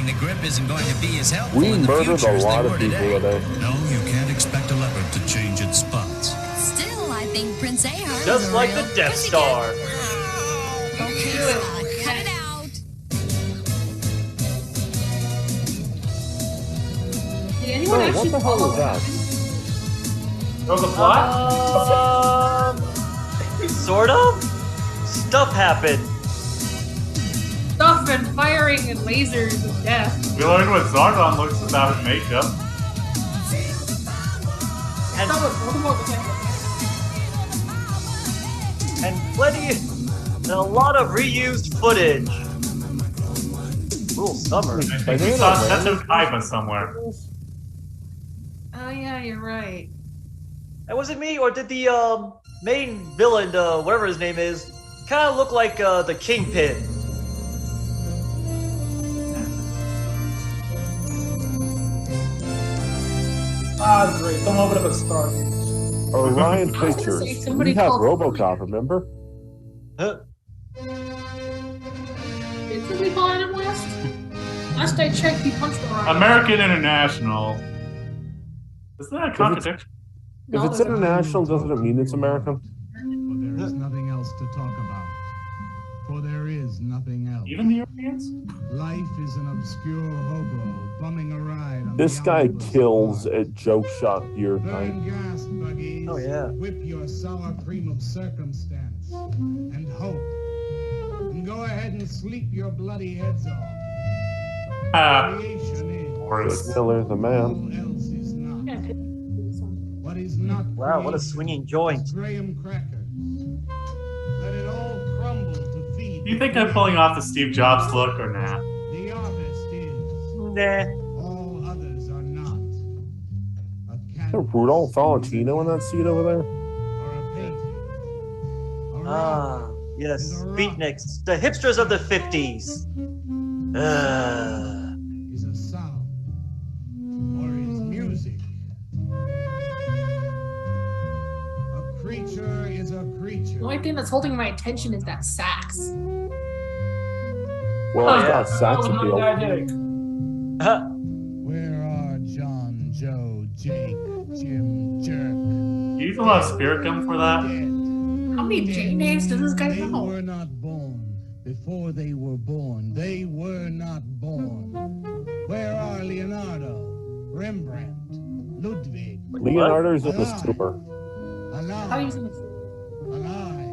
saying the grip isn't going to be as helpful We in the murdered future a as they lot were of people today. today. No, you can't expect a leopard to change its spots. Still, I think Prince Ahar Just is a like real the Death pussycat. Star. Okay, son, cut it out. Did anyone Oh, actually what the hell follow was that? There was a plot? Sort of? Stuff happened. Stuff and firing and lasers and death. We learned what Zardon looks without his makeup. And, That was Voldemort was like, and plenty, and a lot of reused footage. Cool summer. I think we saw Seto Kaiba somewhere. oh yeah, you're right. And was it me, or did the main villain, whatever his name is, kind of look like the Kingpin? Ah, great. Come over to the start. Orion I was gonna Pictures. say, somebody We have called- RoboCop, remember? Huh? Did we find him last? Last I checked, he punched the rock. American International. Isn't that a contradiction? If it's international, doesn't it mean it's American? For there is nothing else to talk about. For there is nothing else. Even the Europeans? Life is an obscure hobo bumming a ride on This the guy omnibus kills car. at joke shot beer Burn night. gas buggies. Oh, yeah. Whip your sour cream of circumstance and hope. And go ahead and sleep your bloody heads off. Creation is. Boris. Miller, the man. All else is not. What is not Wow, what a created swinging joint. is graham crackers. Let it all crumble to feed. Do you think I'm pulling off the Steve Jobs look or nah? The artist is. Nah. All others are not. A Is canvas there Rudolph Valentino in that seat over there? or a painting. A rock Ah, yes, is a rock. beatniks, the hipsters of the 50s. Is a sound or is music. A creature is a creature. The only thing that's holding my attention is that sax. Well, Oh, it's yeah. got sex That was appeal. didactic. Where are John, Joe, Jake, Jim, Jerk? You use a lot of spirit gum for that? Dead. How many J names does this guy They know? were not born. Before they were born, they were not born. Where are Leonardo, Rembrandt, Ludwig, Leonardo's in the sewer. How do you alive, say this? alive?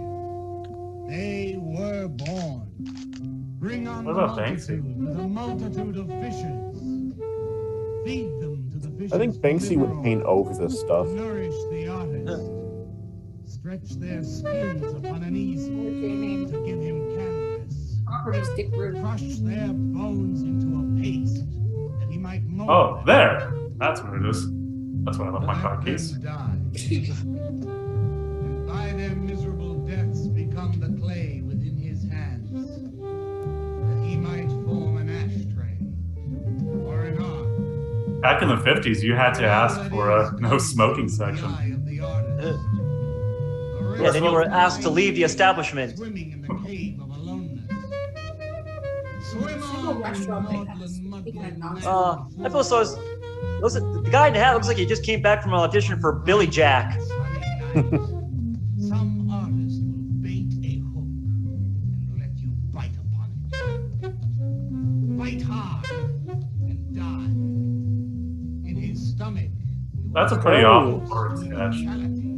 They were born. Bring on What the about Banksy? multitude with a multitude of fishes. Feed them to the fishes. I think Banksy would paint over this stuff. Nourish the artist. Stretch their skins upon an easel J name. to give him canvas. Properties Dick Rude. Crush their bones into a paste that he might mold. Oh, them. there! That's where it is. That's where I left my Let car them keys. die. And by their miserable deaths become the clay within his hands, that he might form an ashtray or an ark. Back in the 50s, you had to ask for a no smoking section. Yeah, then you were asked to leave the establishment. Swimming in the cave of aloneness. Swim Single on, restaurant like maudlin, that. Speaking of mudblood nonsense. I feel so. The guy in the hat looks like he just came back from an audition for Billy Jack. Some artist will bait a hook and let you bite upon it. Bite hard and die. In his stomach. you That's a will pretty Oh. awful word sketch. immortality.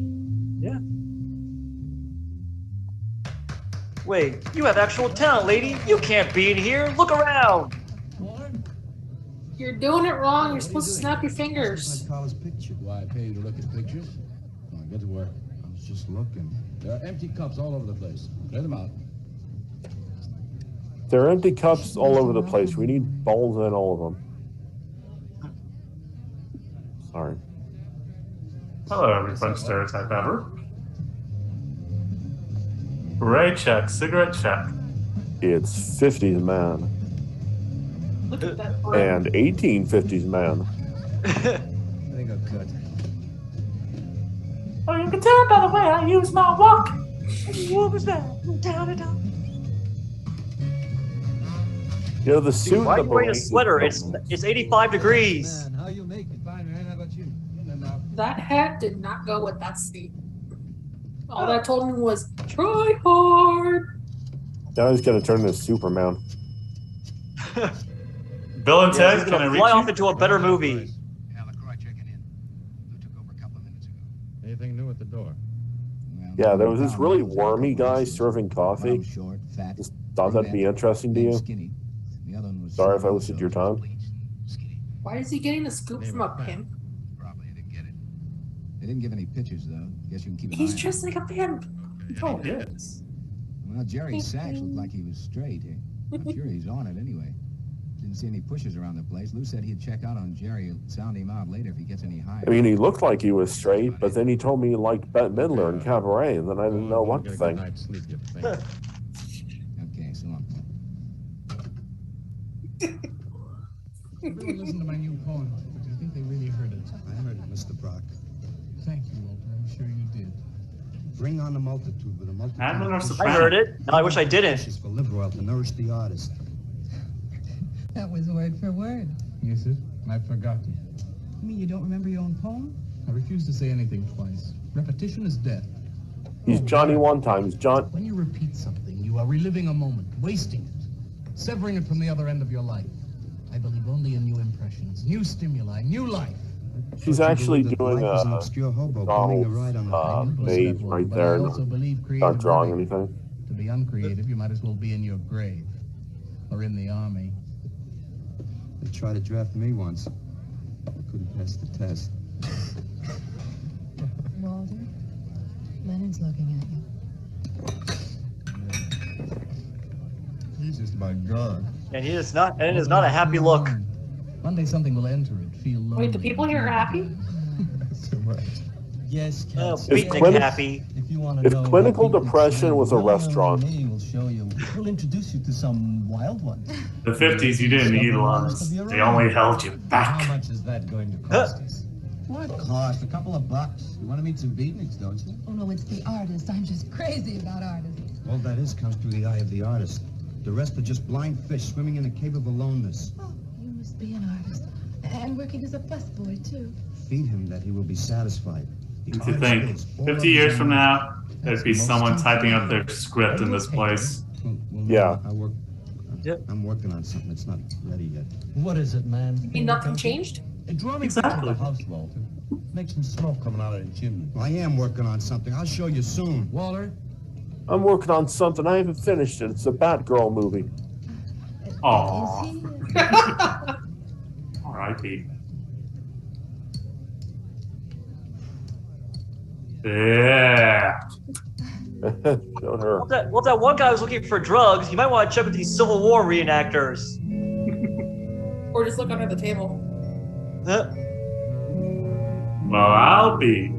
Yeah. Wait, you have actual talent, lady. You can't be in here. Look around. You're doing it wrong. You're supposed to snap your fingers. Carla's picture. Do I pay you to look at pictures? Come on, get to work. I was just looking. There are empty cups all over the place. Clear them out. There are empty cups all over the place. We need balls in all of them. Sorry. Hello, every French stereotype ever. Beret check, cigarette check. It's 50s man Look at that. and 1850s man. I think I'm cut. Oh, you can tell by the way I use my walk. What was that? Down and down. You know, the suit. Dude, why are and you the wearing a beret is sweater? comfortable. It's 85 degrees. Man, how you make it? Fine, man. How about you? In and out. That hat did not go with that suit. All that told him was try hard. Now he's gonna turn into Superman. Bill and Yeah, he's Ted, can I gonna reach fly you? off into a better movie. Okra checking in. Who took over a couple of minutes ago? Anything new at the door? Yeah, there was this really wormy guy serving coffee. Short, fat, Just thought that'd be interesting to you. skinny. The other one was Sorry if I wasted your time. Skinny. Why is he getting a scoop from a pimp? Probably I didn't get it. They didn't give any pictures though. Guess you can keep an He's eye on dressed like a pimp. Oh, yes. it. Well, Jerry's sax looked like he was straight. I'm sure he's on it anyway. Didn't see any pushes around the place. Lou said he'd check out on Jerry and sound him out later if he gets any higher. I mean, he looked like he was straight, but then he told me he liked Bette Midler and Cabaret, and then I didn't know what to think. Okay, so long. Listen to my new poem. Do you think they really heard it? I heard it, Mr. Brock. Thank you, Walter. I'm sure you did. Bring on the multitude with a multitude. Admin or I Soprano? heard it. Now I wish I didn't. Wishes for liver oil to nourish the artist. That was word for word. Yes, it. I've forgotten. You mean you don't remember your own poem? I refuse to say anything twice. Repetition is death. He's Johnny one time. He's John. When you repeat something, you are reliving a moment, wasting it, severing it from the other end of your life. I believe only in new impressions, new stimuli, new life. She's actually doing Life is an a obscure hobo pulling a ride on the maze right But there. I also believe Not creative drawing writing. anything. To be uncreative, you might as well be in your grave or in the army. They tried to draft me once. I couldn't pass the test. Walter, Lennon's looking at you. Jesus, my God. And it is not a happy look. One day something will enter it, feel lonely. Wait, the people here are happy? So right. Yes, Oh, Cat. beatnik happy. If you want to If know clinical how people depression feel, was a well, restaurant. me will show you. We'll introduce you to some wild ones. The 50s, you didn't need lunch. They only held you How back. much is that going to cost us? What cost? A couple of bucks. You want to meet some beatniks, don't you? Oh no, it's the artist. I'm just crazy about artists. All that is comes through the eye of the artist. The rest are just blind fish swimming in a cave of aloneness. Oh, you must be an artist. And working as a busboy, too. Feed him that he will be satisfied. The If you artist think, is all 50 of years his from own. now, there'd be someone typing up their script in this place. Well, Yeah. I work. Yep. I'm working on something that's not ready yet. What is it, man? You mean nothing changed? Draw me Exactly. back to the house, Walter. Make some smoke coming out of the chimney. Well, I am working on something. I'll show you soon. Walter, I'm working on something. I haven't finished it. It's a Batgirl movie. Aww. Is he? R.I.P. Yeah. Showed her. Well, if that one guy was looking for drugs, you might want to check with these Civil War reenactors. Or just look under the table? Well, I'll be.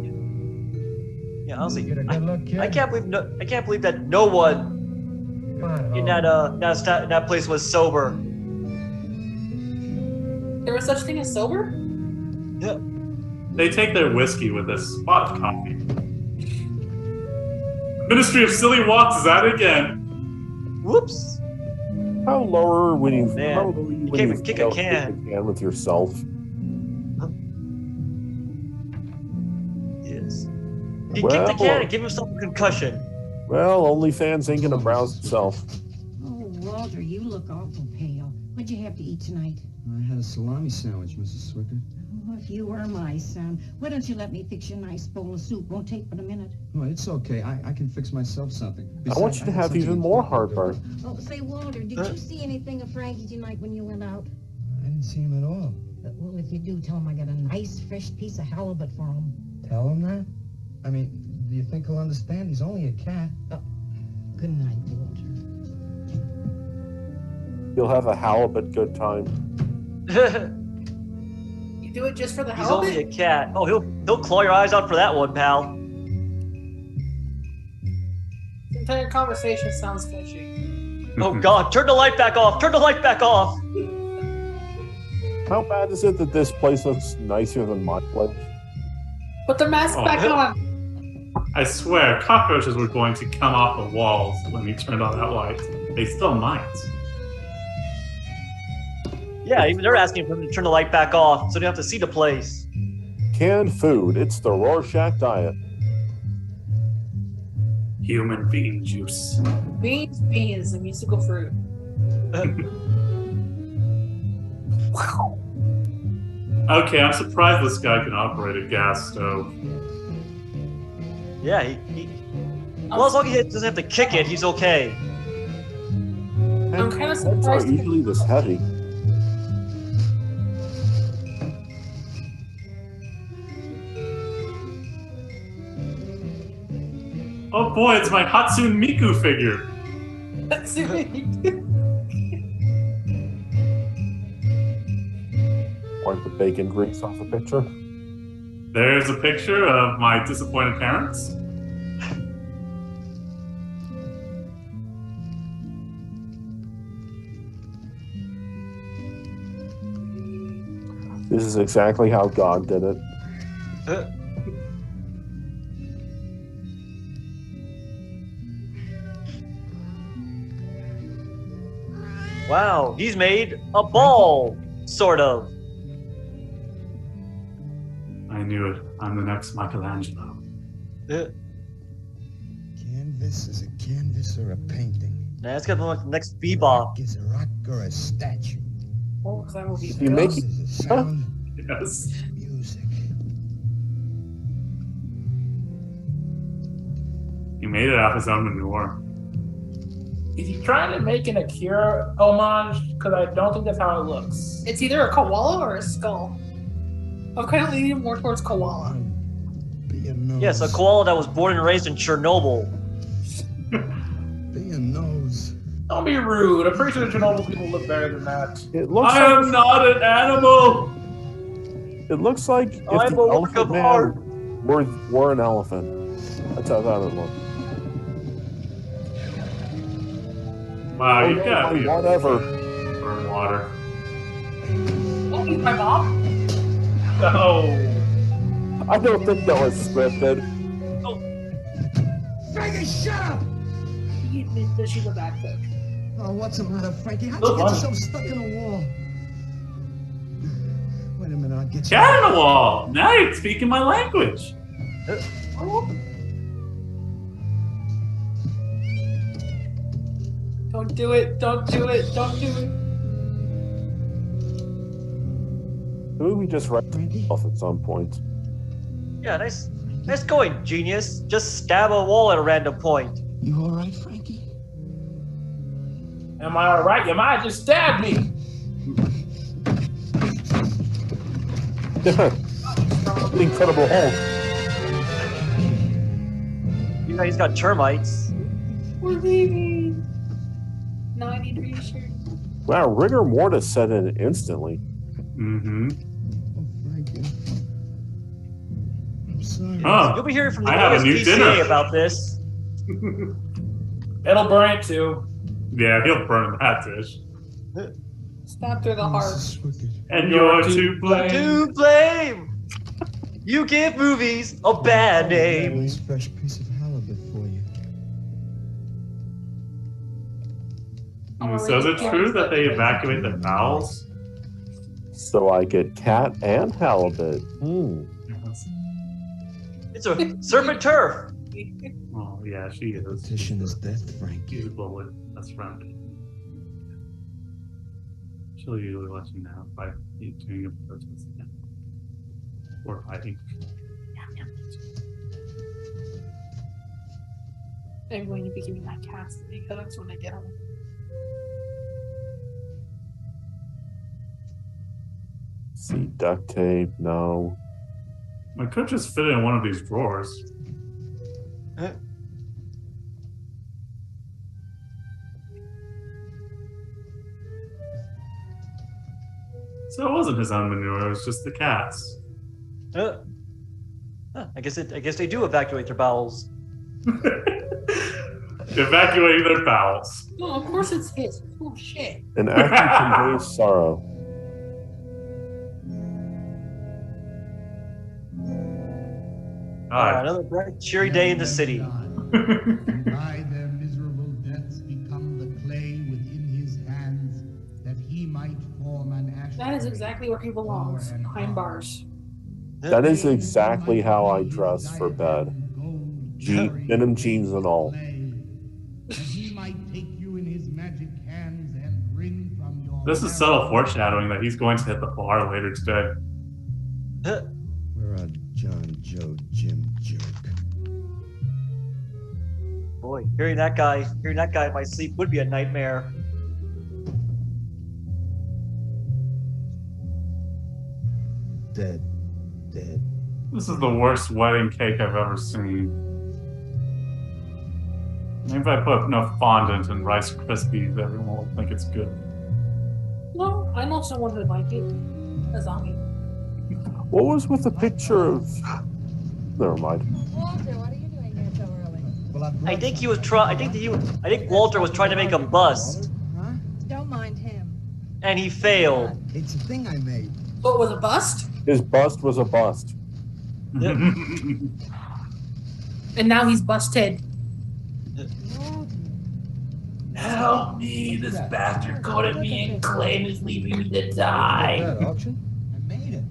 Yeah, honestly, Get a good look, kid. I can't believe that no one in that place was sober. There was such thing as sober? Yeah. They take their whiskey with a spot of coffee. Ministry of Silly Walks is at it again. Whoops. How lower when you? Man, how low you when can't even kick a can. with yourself. Yes. He Well, kicked the can and gave himself a concussion. Well, OnlyFans ain't gonna browse itself. Oh, Walter, you look awful pale. What'd you have to eat tonight? I had a salami sandwich, Mrs. Swicker. Oh, if you were my son, why don't you let me fix you a nice bowl of soup? Won't take but a minute. Oh, it's okay. I can fix myself something. I want you to have even more heartburn. Oh, say, Walter, did you see anything of Frankie tonight when you went out? I didn't see him at all. Well, if you do, tell him I got a nice, fresh piece of halibut for him. Tell him that? I mean, do you think he'll understand? He's only a cat. Good night, Walter. You'll have a halibut good time. You do it just for the He's hell of only a it? cat. Oh, he'll claw your eyes out for that one, pal. The entire conversation sounds fishy. Oh God, turn the light back off. Turn the light back off. How bad is it that this place looks nicer than my place? Put the mask Oh, back yeah. on. I swear, cockroaches were going to come off the walls when we turned on that light. They still might. Yeah, even they're asking for him to turn the light back off so they don't have to see the place. Canned food. It's the Rorschach diet. Human bean juice. Beans, a musical fruit. Okay, I'm surprised this guy can operate a gas stove. Yeah, he well, as long as he doesn't have to kick it, he's okay. I'm kind of Heads surprised. aren't usually this heavy. Oh boy, it's my Hatsune Miku figure. Wipe the bacon grease off the picture. There's a picture of my disappointed parents. This is exactly how God did it. Wow, he's made a ball, sort of. I knew it. I'm the next Michelangelo. Canvas is a canvas or a painting? Nah, it's gonna look like the next Bebop. Is a rock or a statue? Oh, that will be You make Is a sound? Yes. Music. He made it off his own manure. Is he trying to make an Akira homage? Because I don't think that's how it looks. It's either a koala or a skull. I'm kind of leaning more towards koala. Be a nose. Yes, a koala that was born and raised in Chernobyl. Be a nose. Don't be rude. I'm pretty sure the Chernobyl people look better than that. It looks I am like not an animal! it looks like if I'm the a work elephant of art. man were an elephant. That's how that would look. Wow, Oh, you no, gotta be whatever. burn water. Oh, he's my mom? No. I don't think that was scripted. Frankie, shut up! He admits that she's a bad cook. Oh, what's the matter, Frankie? How'd Look, you get what? yourself stuck in a wall? Wait a minute, I'll get you. Cat in the wall! Now you're speaking my language. Don't do it. Don't do it. Don't do it. The movie just writes itself at some point. Yeah, nice going, genius. Just stab a wall at a random point. You all right, Frankie? Am I alright? You might have just stabbed me. Incredible Hulk. You know, he's got termites. We're leaving. 90 degrees shirt. Wow, rigor mortis set in instantly. Mm-hmm. Oh, Frankie. I'm sorry. Oh, You'll be hearing from the I have a new ASPCA dinner. about this. It'll burn it too. Yeah, he'll burn that dish. Stab through the heart. This is wicked. And you're to blame. To blame! You give movies a bad name. Nice fresh piece of halibut for you. So is it true that they evacuate their bowels? So I get cat and halibut. It's a serpent turf. Oh, yeah, she is. Petition is death, Frankie. She's a bullet. That's friend. She'll usually let you know by you doing a protest again. Or fighting. I'm going to be giving that cast because when I get home. See duct tape, no. I could just fit it in one of these drawers. So it wasn't his own manure, it was just the cat's. I guess they do evacuate their bowels. Evacuating their bowels. No, of course it's his. Oh shit. An action conveys sorrow. Another bright, cheery day in the city. By their miserable deaths become the clay within his hands, that he might form That is exactly where he belongs, behind bars. That is exactly how I dress for bed. Denim jeans and all. He might take you in his magic hands and wring from your This is subtle foreshadowing that he's going to hit the bar later today. We're a John, Joe, Jim jerk. Boy, hearing that guy in my sleep would be a nightmare. Dead. This is the worst wedding cake I've ever seen. Maybe if I put enough fondant and Rice Krispies, everyone will think it's good. No, I know someone who'd like it. A zombie. What was with the picture of... Never mind. Walter, what are you doing here so early? Well, I think he was I think Walter was trying to make him bust, Huh? Don't mind him. and he failed. It's a thing I made. What was a bust? His bust was a bust. Yep. And now he's busted. Help me! This bastard coated me in clay and is leaving me to die. That auction? I made it.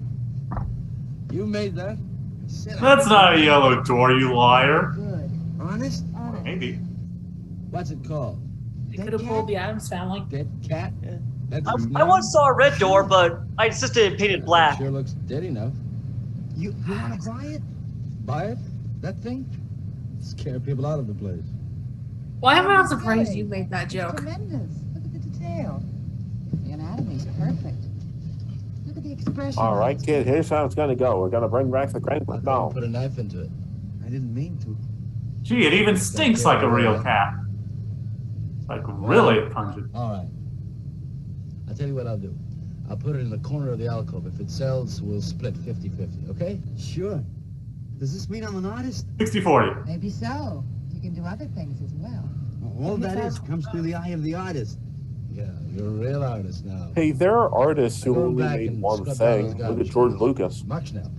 You made that? That's not a yellow door, you liar. Good. Honest? Maybe. What's it called? They could have pulled the Addams Family. Dead cat? That's I once saw a red door, but I insisted it painted black. Sure looks dead enough. You want to buy it? Buy it? That thing? Scare people out of the place. Why am I not surprised you made that joke? Tremendous. Look at the detail. The anatomy's perfect. Look at the expression. All right, kid, here's how it's going to go. We're going to bring back the grand... No. Put a knife into it. I didn't mean to. Gee, it even stinks like a real cat. Like really pungent. All right. I'll tell you what I'll do. I'll put it in the corner of the alcove. If it sells, we'll split 50-50, okay? Sure. Does this mean I'm an artist? 60-40. Maybe so. You can do other things as well. All that is comes through the eye of the artist. Yeah, you're a real artist now. Hey, there are artists who Go only back made and one scrub thing. down those Look at garbage George cans. Lucas. Much now.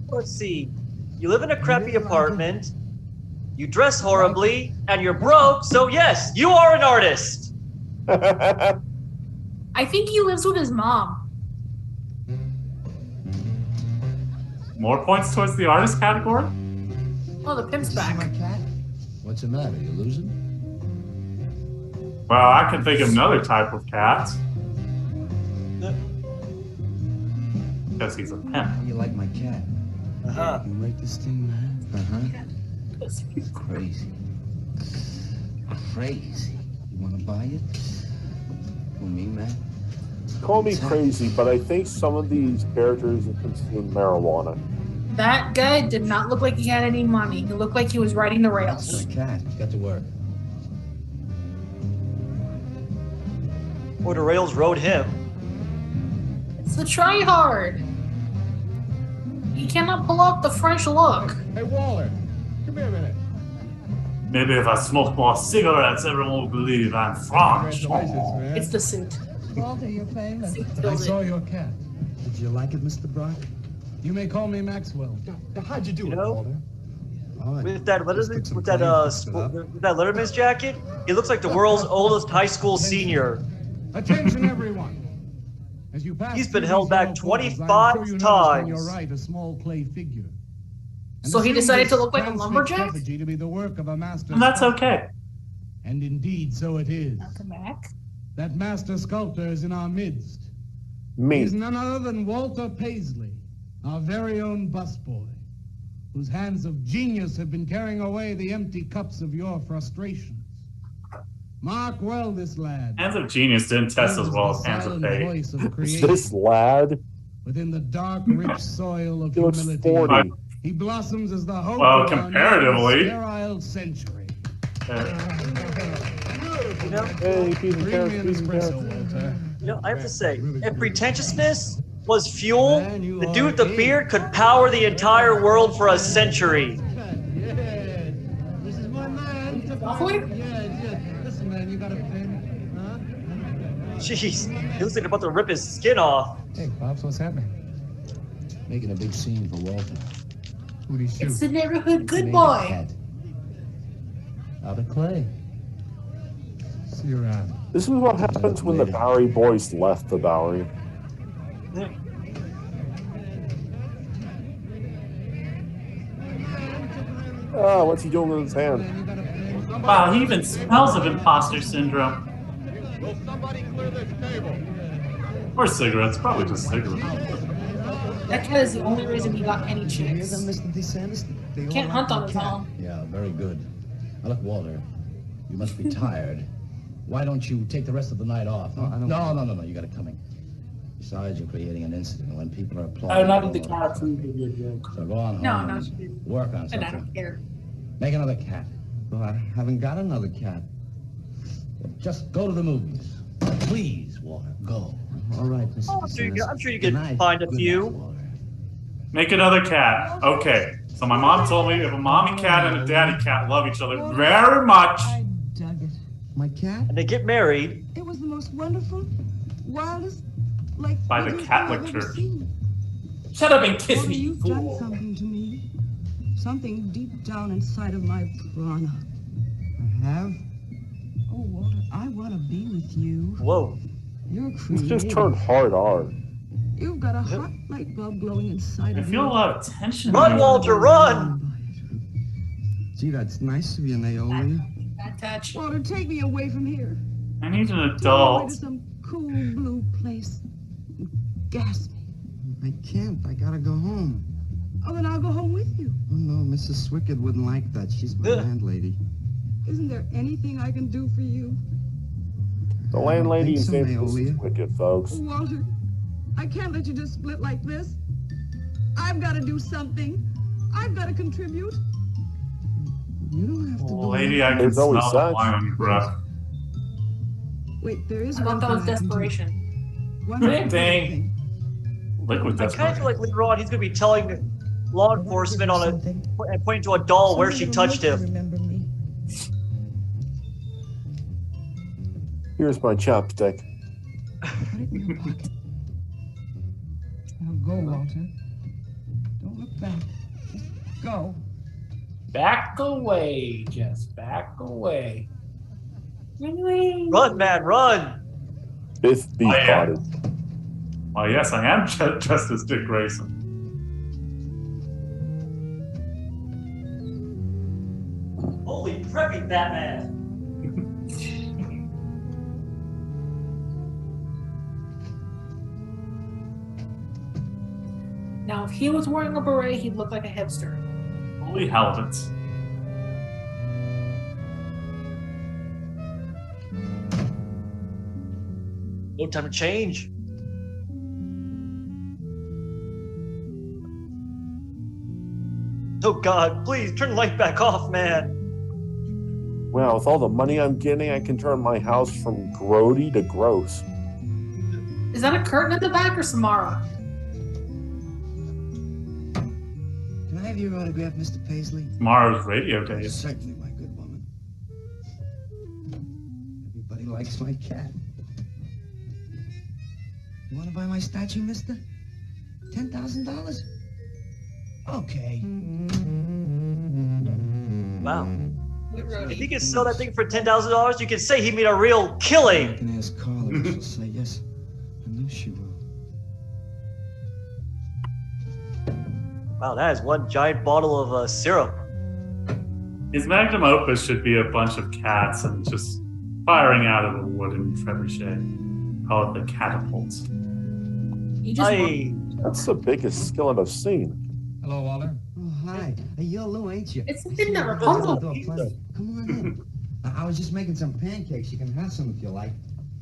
Let's see. You live in a crappy apartment, you dress horribly, and you're broke, so yes, you are an artist. I think he lives with his mom. More points towards the artist category? Oh, the pimp's back. What's the matter? You losing? Well, I can think of another type of cat. Because he's a pimp. You like my cat? Uh-huh. You like this thing, man? Uh-huh. Crazy. Crazy. You want to buy it? For me, man? Call me crazy, but I think some of these characters have consumed marijuana. That guy did not look like he had any money. He looked like he was riding the rails. My cat. Got to work. Or the rails rode him. It's the try hard. You cannot pull off the French look. Hey, Waller, come here a minute. Maybe if I smoke more cigarettes, everyone will believe I'm French. Congratulations, man. It's the suit. Walter, you're famous. I saw your cat. Did you like it, Mr. Brock? You may call me Maxwell. How'd you do You it, know? Walter? With that Letterman's jacket, he looks like the world's oldest high school senior. Attention, everyone. As you pass He's been through held these back halls, 25 I'm sure you noticed on times. your right, a small clay figure. And So he assume decided to this look like a transmits lumberjack? effigy to be the work of a master And that's sculptor. okay. And indeed, so it is. Welcome back. That master sculptor is in our midst. Me. He's none other than Walter Paisley, our very own busboy, whose hands of genius have been carrying away the empty cups of your frustrations. Mark well this lad. Hands of Genius didn't test as well as Hands of Silent Fate. voice of Is creation. this lad? Within the dark, rich soil of He looks humility, 40. he blossoms as the hope Well, of our comparatively. sterile century. You know? Hey, piece of Bring carrot, me an piece of espresso, carrot. Walter. You know, I have to say, if pretentiousness was fuel, the dude with the beard could power the entire world for a century. Yes, this is my man. Waffle? Yes. Listen, man, you got a pen? Jeez, he looks like about to rip his skin off. Hey, Pops, what's happening? Making a big scene for Walter. Who'd he shoot? It's the neighborhood good Made a boy. cat. Out of clay. See you around. This is what happens when the Bowery boys left the Bowery. Oh, what's he doing with his hand? Wow, he even smells of imposter syndrome. Will somebody clear this table? Or cigarettes, probably just cigarettes. That cat is the only reason he got any chicks. Can't hunt on his own. Yeah, very good. Now look, Walter, you must be tired. Why don't you take the rest of the night off? Huh? No, you got it coming. Besides, you're creating an incident when people are applauding. I'm not in the cat food with your joke. So go on home. No, and work on something. And I don't care. Make another cat. Well, I haven't got another cat. Well, just go to the movies. Please, Walter, go. All right, Mr. I'm sure you can find a few. Make another cat. Okay. So my mom told me if a mommy cat and a daddy cat love each other very much. I dug it. My cat? And they get married. It was the most wonderful, wildest, like By the Catholic I've ever Church. seen. Shut up and kiss Walter, me, you've fool. done something to me. Something deep down inside of my prana. I have? Oh, Walter, I want to be with you. Whoa. You're It's creative. just turned hard R. You've got a hot light bulb glowing inside I of you. feel a lot of tension. Run, here. Walter, run! Gee, that's nice of you, Naomi. Bad touch. Walter, take me away from here. I need an Take me away adult. to some cool blue place. Gas me. I can't. I gotta go home. Oh, then I'll go home with you. Oh, no, Mrs. Swickett wouldn't like that. She's my landlady. Isn't there anything I can do for you? The landlady is think so, named Naomi. Mrs. Wicked, folks. Walter, I can't let you just split like this. I've got to do something. I've got to contribute. You don't have to do Lady, I can There's always smell the sex. wine on your breath. Wait, there is I one thought that was thing I can do. desperation. One Same more thing. thing. Liquid I kind of feel like later on he's going to be telling law enforcement on and pointing to a doll where she touched him. Remember me. Here's my chopstick. Put it in your pocket. Now go, Walter. Don't look back. Just go. Back away, just back away. Run, man, run! Beef yeah. cottage. Oh, yes, I am just as Dick Grayson. Holy preppy Batman! Now, if he was wearing a beret, he'd look like a hipster. Holy halibut. No time to change. Oh God, please turn the light back off, man. Wow, with all the money I'm getting, I can turn my house from grody to gross. Is that a curtain in the back or Samara? Can I have your autograph, Mr. Paisley? Tomorrow's radio days. Certainly, my good woman. Everybody likes my cat. You want to buy my statue, mister? $10,000? Okay. Wow. If he can sell that thing for $10,000, you can say he made a real killing. I can ask Carla if she'll say yes. I know she will. Wow, that is one giant bottle of syrup. His magnum opus should be a bunch of cats and just firing out of a wooden trebuchet. Call it the catapult. He just That's the biggest skillet I've seen. Hello, Walter. Oh, hi. Hey, you're Lou, ain't you? It's the thing that Come Rapunzel. on in. I was just making some pancakes. You can have some if you like.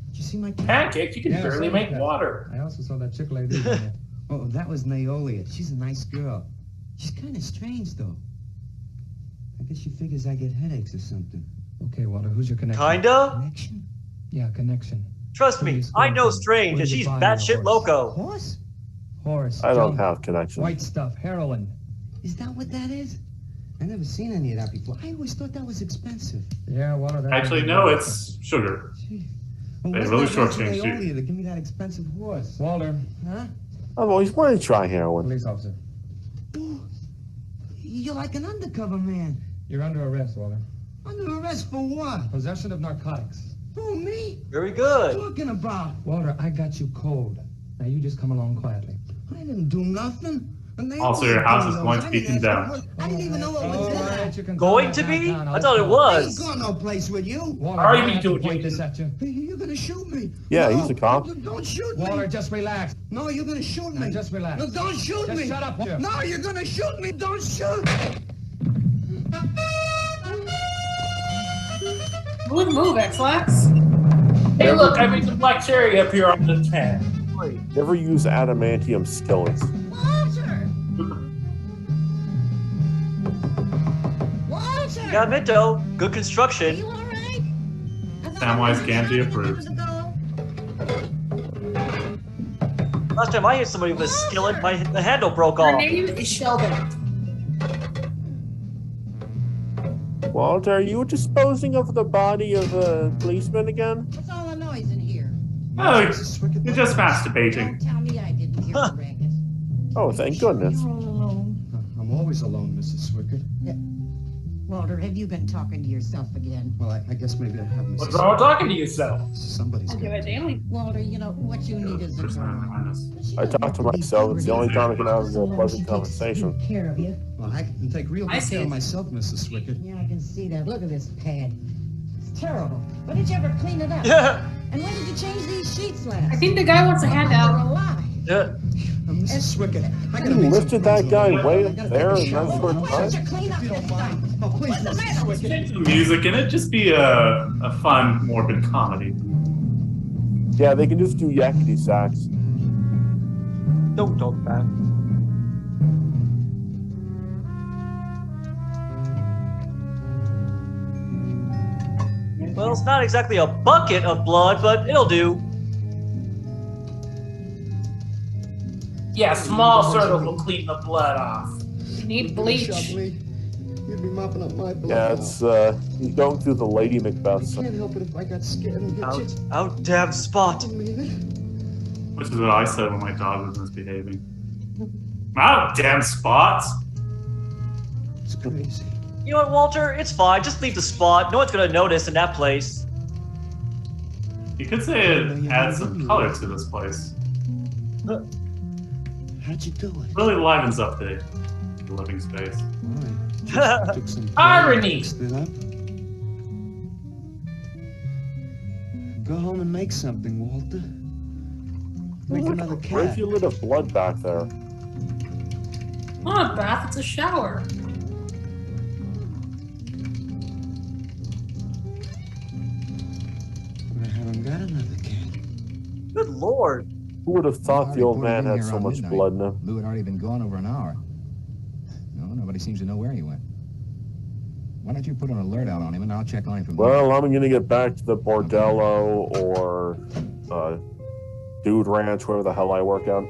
Did you see my cat? Pancakes? You can Yeah, barely so make that- water. I also saw that chick lady. down there. Oh, that was Naolia. She's a nice girl. She's kind of strange, though. I guess she figures I get headaches or something. Okay, Walter, who's your connection? Kinda? Connection? Yeah, connection. Trust me, I know Strange, and she's batshit loco. Horse? Horse. I don't junk, have connection. White stuff, heroin. Is that what that is? I never seen any of that before. I always thought that was expensive. Yeah, Walter. That Actually, no, it's sugar. Well, They what's really that nice shortchanged you. Naolia to give me that expensive horse? Walter, Huh? I've always wanted to try heroin. police officer. Oh, you're like an undercover man. You're under arrest, Walter. Under arrest for what? Possession of narcotics. Who, me? Very good. What you talking about? Walter, I got you cold. Now you just come along quietly. I didn't do nothing. And they Also, your house is going to be condemned. I didn't even know what was there. Going to be? I thought it was. I ain't going no place with you. Walter, Are you I have to doing point this at you? You're gonna shoot me. Yeah, No, he's a cop. Don't shoot me. Walter, just relax. No, you're gonna shoot me. Now, just relax. No, don't shoot Just me. shut up, Walter. No, you're gonna shoot me. Don't shoot. Good move, X-Lax. Hey, look, I made some black cherry up here on the tent. Never use adamantium skillets. Walter! Walter! Yeah, Minto. Good construction. You all right? Samwise Gamgee approved. Last time I hit somebody with a skillet, the handle broke Her off. name is Sheldon. Walter, are you disposing of the body of a policeman again? What's all the noise in here? Oh, you're just masturbating. Don't tell me I didn't hear the racket. Oh, thank goodness. You're all alone. I'm always alone, Mrs. Swickard. Walter, have you been talking to yourself again? Well, I guess maybe I have, Mrs. What's wrong with talking to yourself? Somebody's I do it daily. Walter, you know, what you need is a girl. I talk to myself. It's the only time I can have a pleasant conversation. Care of you. Well, I can take real I good see care of it. myself, Mrs. Swickard. Yeah, I can see that. Look at this pad. It's terrible. When did you ever clean it up? Yeah. And when did you change these sheets last? I think the guy wants a handout. Yeah. Mrs. Swickard, I You gotta make lifted that guy way up there and that's what Why don't you clean up this stuff? Oh, please, What's the Mrs. matter with you? Change the music and it just be a fun, morbid comedy. Yeah, they can just do yakety sax. Don't talk back. Well, it's not exactly a bucket of blood, but it'll do. Yeah, small circles will clean the blood off. You need bleach. You'd be mopping up my blood. Yeah, it's he's going through the Lady Macbeth. I can't help it if I got scared and hit you. Out damn spot. Which is what I said when my dog was misbehaving. Out damn spots! It's crazy. You know what, Walter? It's fine. Just leave the spot. No one's gonna notice in that place. You could say it adds some color to this place. How'd you do it? Really livens up the living space. Took some Irony. mixed it up. Go home and make something, Walter. Make another Where's cat. your lit of blood back there? Not a bath, it's a shower. But I haven't got another cat. Good lord. Who would have thought the old man had so much Midnight. blood in him? Lou had already been gone over an hour. No, nobody seems to know where he went. Why don't you put an alert out on him and I'll check on him from there. Well, I'm going to get back to the Bordello or Dude Ranch, wherever the hell I work out.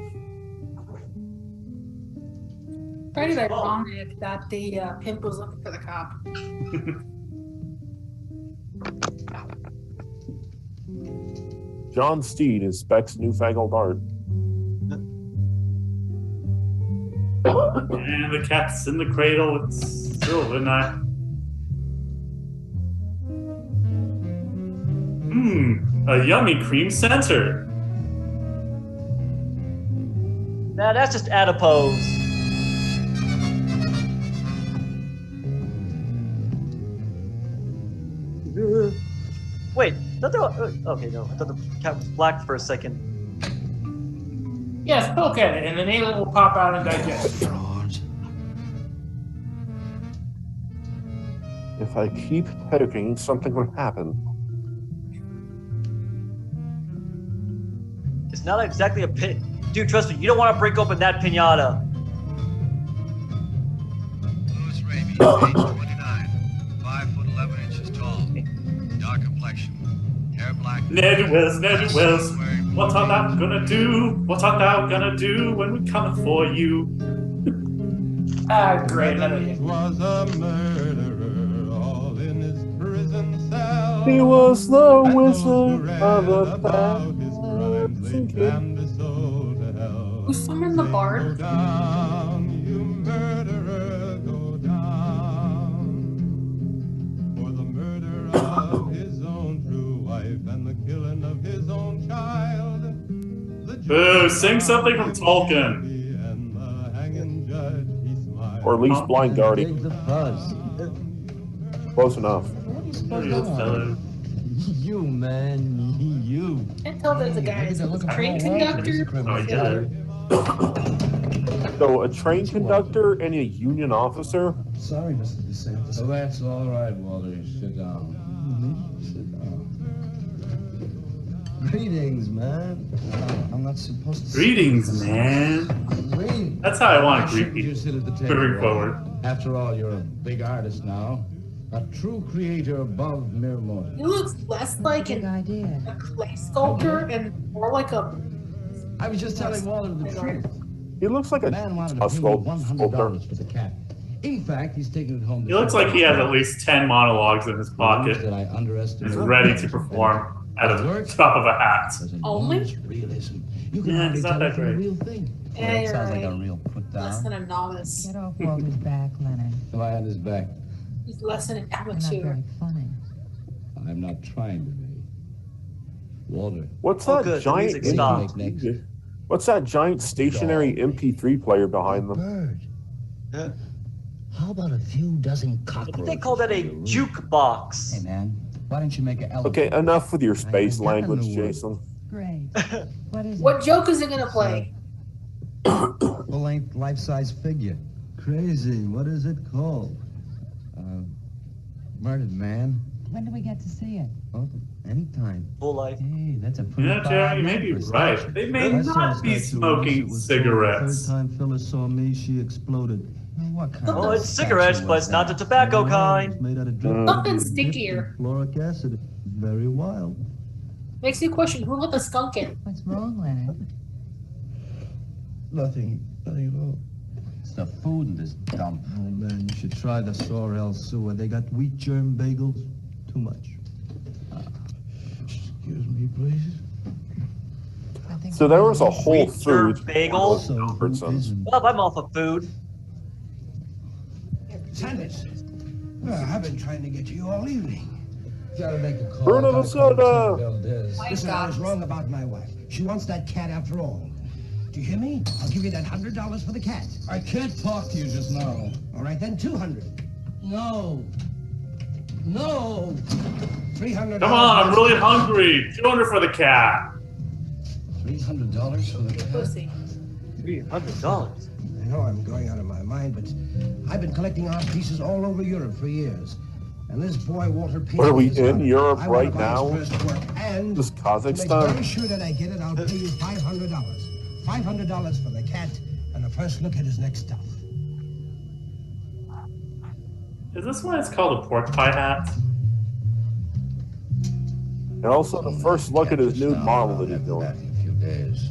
Pretty ironic that the pimp was looking for the cop. John Steed inspects newfangled art. And the cat's in the cradle. It's Silver Night. A yummy cream center. Nah, that's just adipose. Wait, okay, no, I thought the cat was black for a second. Yes, poke at it, and an alien will pop out and digest it. If I keep poking, something will happen. It's not exactly a pit. Dude, trust me, you don't want to break open that pinata. Louis Raby, age 29, 5 foot 11 inches tall, dark complexion, hair black. Ned Wells, what art thou gonna do? What art thou gonna do when we come for you? Ah, great. Let me Was a murderer all in his prison cell. He was the And wizard those who of read a about his crimes, they damned his soul to hell. Who summoned the Go bard? down, you murderer, go down. For the murder of his own true wife, Boo! Sing something from Tolkien. Or at least Blind Guardian. Dig the fuzz. Close enough. You, man. You. Can't tell there's a guy. Is it a train conductor? Oh, yeah. So a train conductor and a union officer? Sorry, Mr. DeSantis. Oh, that's all right, Walter. Sit down. Sit down. Greetings, man. I'm not supposed to. Greetings, man. That's how I want to greet people moving forward. After all, you're a big artist now. A true creator above mere mortal. He looks less like a clay sculptor and more like a. I was just telling Walter the truth. He looks like a man wanted to pay me sculptor. $100 for the cat. In fact, he's taking it home. He looks like he has at least 10 monologues in his pocket. That I underestimated. He's ready to perform at the top of a hat. Only? Realism. You Yeah, it's not that great. Real thing. Yeah, That you're sounds right. like a real put Less down. than a novice. Get off Walter's back, Leonard. Am I on his back? He's less than an You're not amateur. very funny. I'm not trying to be. Walter. What's Oh, that good. The giant? music stopped. What's that giant stationary MP3 player behind them? Bird. How about a few dozen I think cockroaches? they call that a jukebox. Hey, man, why don't you make an elephant? Okay, enough with your space got a language, new word. Jason. Great. What is What joke is it gonna play? Full-length, life-size figure. Crazy. What is it called? Murdered man. When do we get to see it? Oh, anytime. Full life. Hey, that's a pretty Yeah, Jeremy, you may be right. They may not be smoking cigarettes. Third time Phyllis saw me, she exploded. What kind Oh, of it's cigarettes, statue but was it's not the that? tobacco kind. It's made out of drip. Something stickier. Fluoric acid. Very wild. Makes you question who let the skunk in. What's wrong, Leonard? Nothing at all. It's the food in this dump. Oh man, you should try the Sorrel sewer. They got wheat germ bagels. Too much. Excuse me, please. So there was a Whole Wheat germ Foods. bagel? Albertsons. Well, I'm off of food. Sanders, I've been trying to get to you all evening. Gotta make a call. Bruno Gotta Soda. call Valdez. Listen, I was wrong about my wife. She wants that cat after all. Do you hear me? I'll give you that $100 for the cat. I can't talk to you just now. All right, then, 200. No. No. $300. Come on, I'm really hungry. 200 for the cat. $300 for the cat? Pussy. $300. I know I'm going out of my mind, but I've been collecting art pieces all over Europe for years. And this boy, Walter Payne. What are we is in not- Europe I want right to buy now? his first work, and This to make very Kazakhstan? sure that I get it, I'll pay you $500. $500 for the cat and a first look at his next stuff. Is this why it's called a pork pie hat? And also the first look at his new model that he's Back doing. in a few days.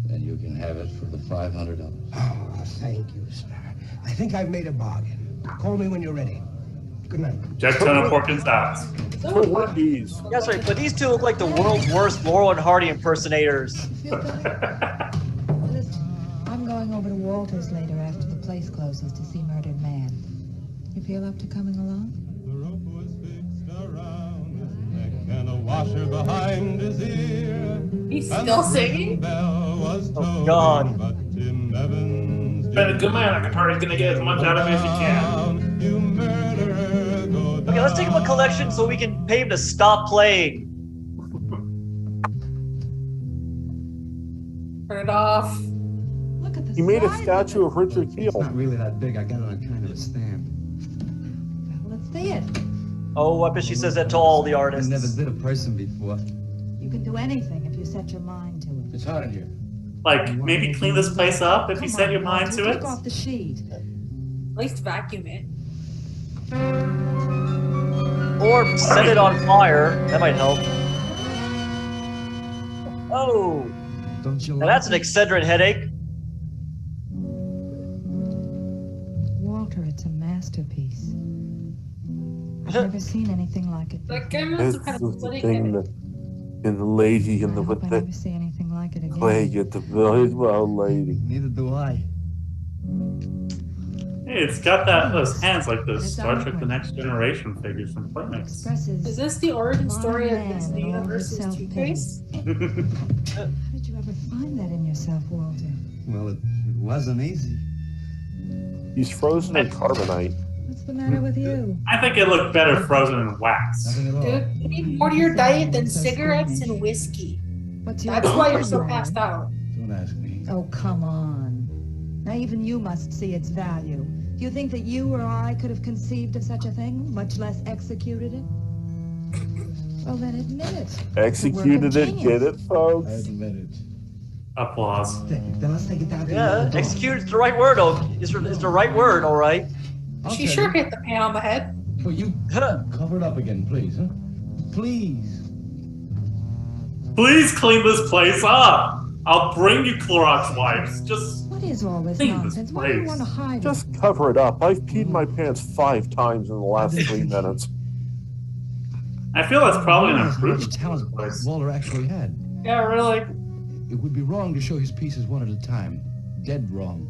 Then you can have it for the $500. Oh, thank you, sir. I think I've made a bargain. Call me when you're ready. Good night. Jack ton of pork and stats. What are these? Yeah, that's right, but these two look like the world's worst Laurel and Hardy impersonators. Listen, I'm going over to Walter's later after the place closes to see Murdered Man. You feel up to coming along? The rope was fixed around his neck and a washer behind his ear. He's And still the singing? bell was Oh, tolling, God. but Tim Evans Been a good man. I can hardly gonna get as much out of it as you can. down. You murderer, go Okay, let's take him a collection so we can pay him to stop playing. Turn it off. Look at the He made a size of statue it. of Richard It's Keel. not really that big. I got it on kind of a stand. Well, let's see it. Oh, I bet she says that to all the I artists. never did a person before. You can do anything if you set your mind to it. It's hot in here. Like, maybe clean this place up if you set your mind to it. Take off the sheet. At least vacuum it. Or set it on fire. That might help. Oh, Don't you now like that's an it? Excedrin headache. Walter, it's a masterpiece. I've never seen anything like it. That guy must This have had is a the splitting thing headache. that in the lady in I the hope with I the never see anything like it again. plague at the village well lady. Neither do I. Hey, it's got those hands like those Star Trek: The Next Generation figures from Playmates. Is this the origin story of Mr. Universe's toothpaste? How did you ever find that in yourself, Walter? Well, it wasn't easy. He's frozen in carbonite. What's the matter with you? I think it looked better frozen in wax. Dude, you need more to your diet than cigarettes and whiskey. What's your That's why you're so problem? passed out. Don't ask me. Oh, come on. Now even you must see its value. Do you think that you or I could have conceived of such a thing, much less executed it? Well, then admit it. Executed it, get it, folks? I admit it. Applause. Then let's take it down to Yeah, the execute is the right word, Oak. It's the right word, all right. She sure hit the pan on the head. Well, you cover it up again, please, huh? Please. Please clean this place up. I'll bring you Clorox wipes. Just What is all this clean this nonsense? Why do you place. want to hide it? Just cover it up. I've peed my pants 5 times in the last 3 minutes. I feel that's probably an How much improvement. talent Walter actually had. Yeah, really. It would be wrong to show his pieces one at a time. Dead wrong.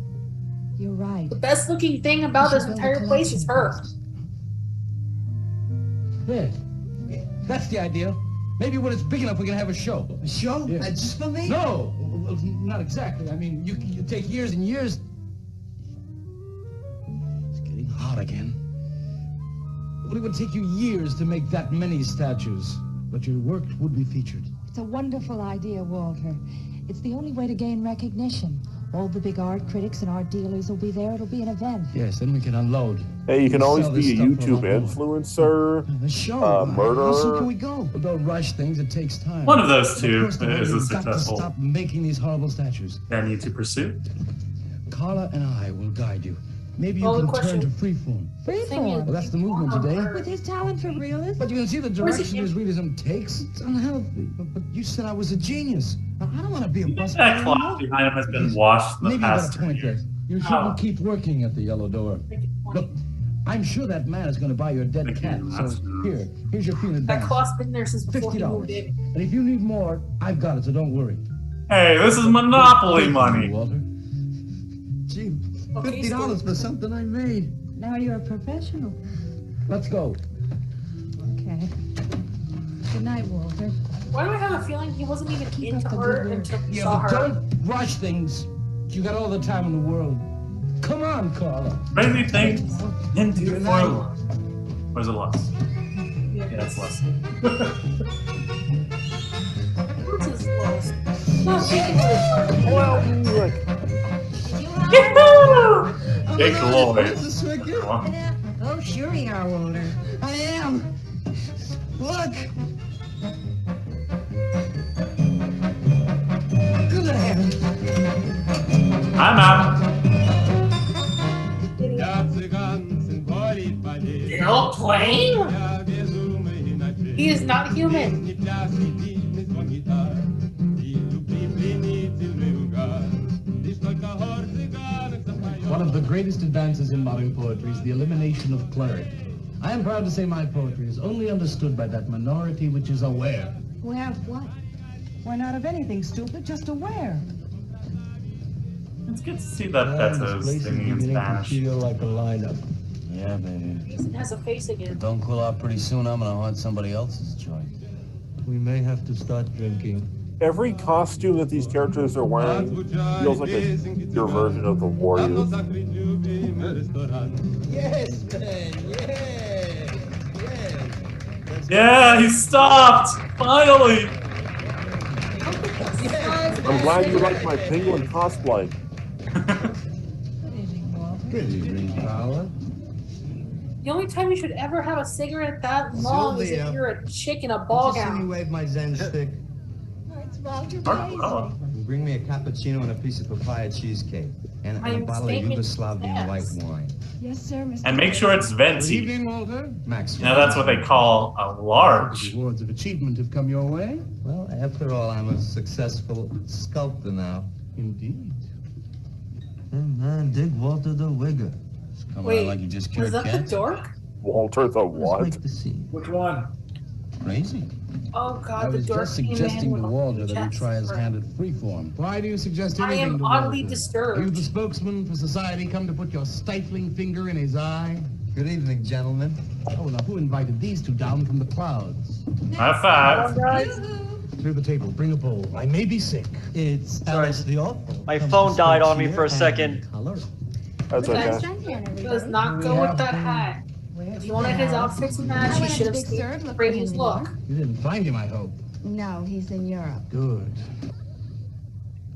You're right. The best looking thing about this entire place is her. There. That's the idea. Maybe when it's big enough, we can have a show. A show? Yeah. Just for me? No, well, not exactly. I mean, you take years and years. It's getting hot again. Well, it would take you years to make that many statues, but your work would be featured. It's a wonderful idea, Walter. It's the only way to gain recognition. All the big art critics and art dealers will be there. It'll be an event. Yes, then we can unload. Hey, you can We'll always sell be this a stuff for YouTube lot more. influencer, A show. How soon murderer. can we go? Well, don't rush things. It takes time. One of those two First of all, is a you've got to successful stop making these horrible statues. venue to pursue. Carla and I will guide you. Maybe you Well, the can turn to question- freeform. Freeform. Well, that's the movement today. With his talent for realism? But you can see the Where's direction it- his realism takes. It's unhealthy. But you said I was a genius. I don't want to be a busboy That clock anymore. behind him has been washed in the Maybe you got past a 2 point there. years. You shouldn't keep working at the Yellow Door. Look, I'm sure that man is going to buy your dead Thank cat. you. So here's your fee in That advance. cloth's been there since before he moved $50. in. And if you need more, I've got it. So don't worry. Hey, this is Monopoly money. Walter. Gee, Okay, $50 for something I made. Now you're a professional. Let's go. Okay. Good night, Walter. Why do I have a feeling he wasn't even Keep into up the her good work. until he Yeah, saw but her? don't rush things. You got all the time in the world. Come on, Carla. Made me think into foil. Or is it less? Yeah, it's less. What's his clothes? Not taking it. Yahoo! Big Lloyd. Come on. Oh, sure you are, Walter. I am. Look. Good heavens. I'm out. Still playing? He is not human. One of the greatest advances in modern poetry is the elimination of cleric. I am proud to say my poetry is only understood by that minority which is aware. Who have what? Why not of anything stupid, just aware. It's good to see that Beto's singing in Spanish. Feel like a lineup. Yeah, baby. He has a face again. Don't cool off pretty soon, I'm gonna haunt somebody else's joint. We may have to start drinking. Every costume that these characters are wearing feels like your version of the Warriors. Yes, man, yes, yes. Yeah, he stopped! Finally! I'm glad you like my penguin cosplay. Good evening, Walter. Good evening, Carla. The only time you should ever have a cigarette that long is if Sylvia. you're a chick in a ball Just let me gown. wave my Zen stick. It's Walter Oh, Bring me a cappuccino and a piece of papaya cheesecake. And a I'm bottle of staking Yugoslavian white ass. wine. Yes, sir, Mr. And make sure it's Good venti. evening, Walter. Max. You know, that's what they call a large. Rewards of achievement have come your way. Well, after all, I'm a successful sculptor now. Indeed. Hey, man, dig Walter the Wigger. It's coming Wait, out like you just was cured that the cats. dork? Walter the Let's what? make the scene. Which one? Crazy. Oh I God, the was dorky just suggesting man to with Walter that he chest try his fur. hand at freeform. Why do you suggest I anything am to oddly Walter? disturbed. Are you the spokesman for society come to put your stifling finger in his eye? Good evening, gentlemen. Oh, now who invited these two down from the clouds? High five. Clear the table. Bring a bowl. I may be sick. It's Sorry. Alice the Awful. My Comes phone to died speak on me here for a and second. color. That's okay. Does not go with that hat. If you wanted his outfits match, he should have stayed with Brady's look. You didn't find him, I hope. No, he's in Europe. Good.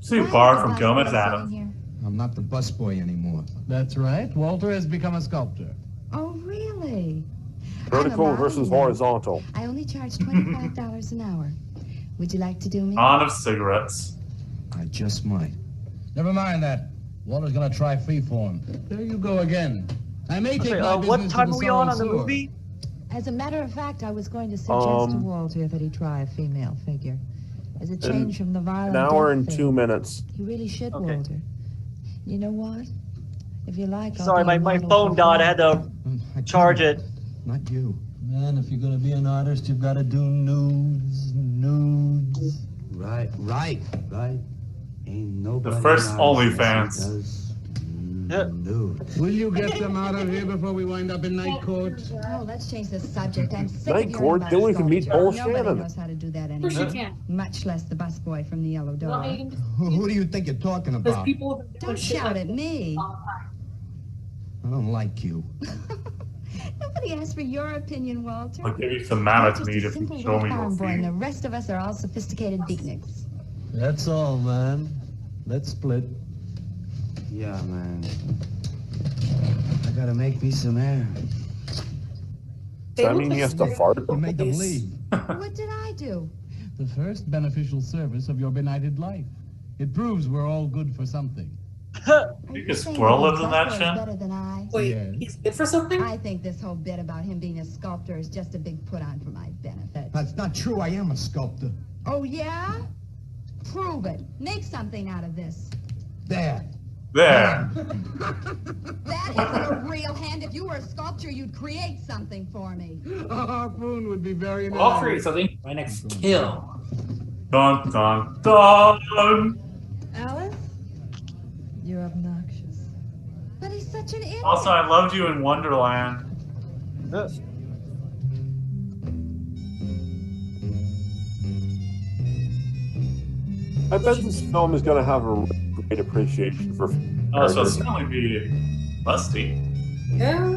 See Bart from Gomez Adam. I'm not the busboy anymore. That's right. Walter has become a sculptor. Oh, really? Vertical versus horizontal. I only charge $25 an hour. Would you like to do me? On of cigarettes. I just might. Never mind that. Walter's gonna try freeform. There you go again. I may take Okay, my what business time to are the we on the Sorrow Sewer. movie? As a matter of fact, I was going to suggest to Walter that he try a female figure. As a change from the violent An hour death and thing. 2 minutes. You really should, Okay. Walter. You know what? If you like, I'll Sorry, be a my model phone for died. I had to I charge couldn't. it. Not you. Man, if you're gonna be an artist, you've got to do nudes. Right. Ain't nobody. The first an artist OnlyFans. that does Yeah. nudes. Will you get them out of here before we wind up in night court? Oh, let's change the subject. I'm sick Night of hearing court? about Then we can meet sculpture. Paul Nobody Shannon. knows how to do that Of course anymore. you can. Much less the busboy from the Yellow You know how Door. you can just Who do you think you're talking because about? people have been doing Don't shit shout like at me. all the time. I don't like you. Nobody asked for your opinion, Walter. I'll give you some You're mammoth just meat a if you simple show me farm your boy, and the feet. rest of us are all sophisticated beatniks. That's all, man. Let's split. Yeah, man. I gotta make me some air. Does that mean he has to fart? You made them leave. What did I do? The first beneficial service of your benighted life. It proves we're all good for something. You can squirrel lives in that Busboy's shit? better than I. Wait, Yes. he's good for something? I think this whole bit about him being a sculptor is just a big put-on for my benefit. That's not true. I am a sculptor. Oh, yeah? Prove it. Make something out of this. There. There. That isn't a real hand. If you were a sculptor, you'd create something for me. A harpoon would be very nice. I'll create something. My next kill. Dun dun dun. Alice? You're obnoxious. But he's such an idiot. Also, I loved you in Wonderland. I bet this film is going to have a great appreciation for. Oh, so it's going to be musty. Yeah.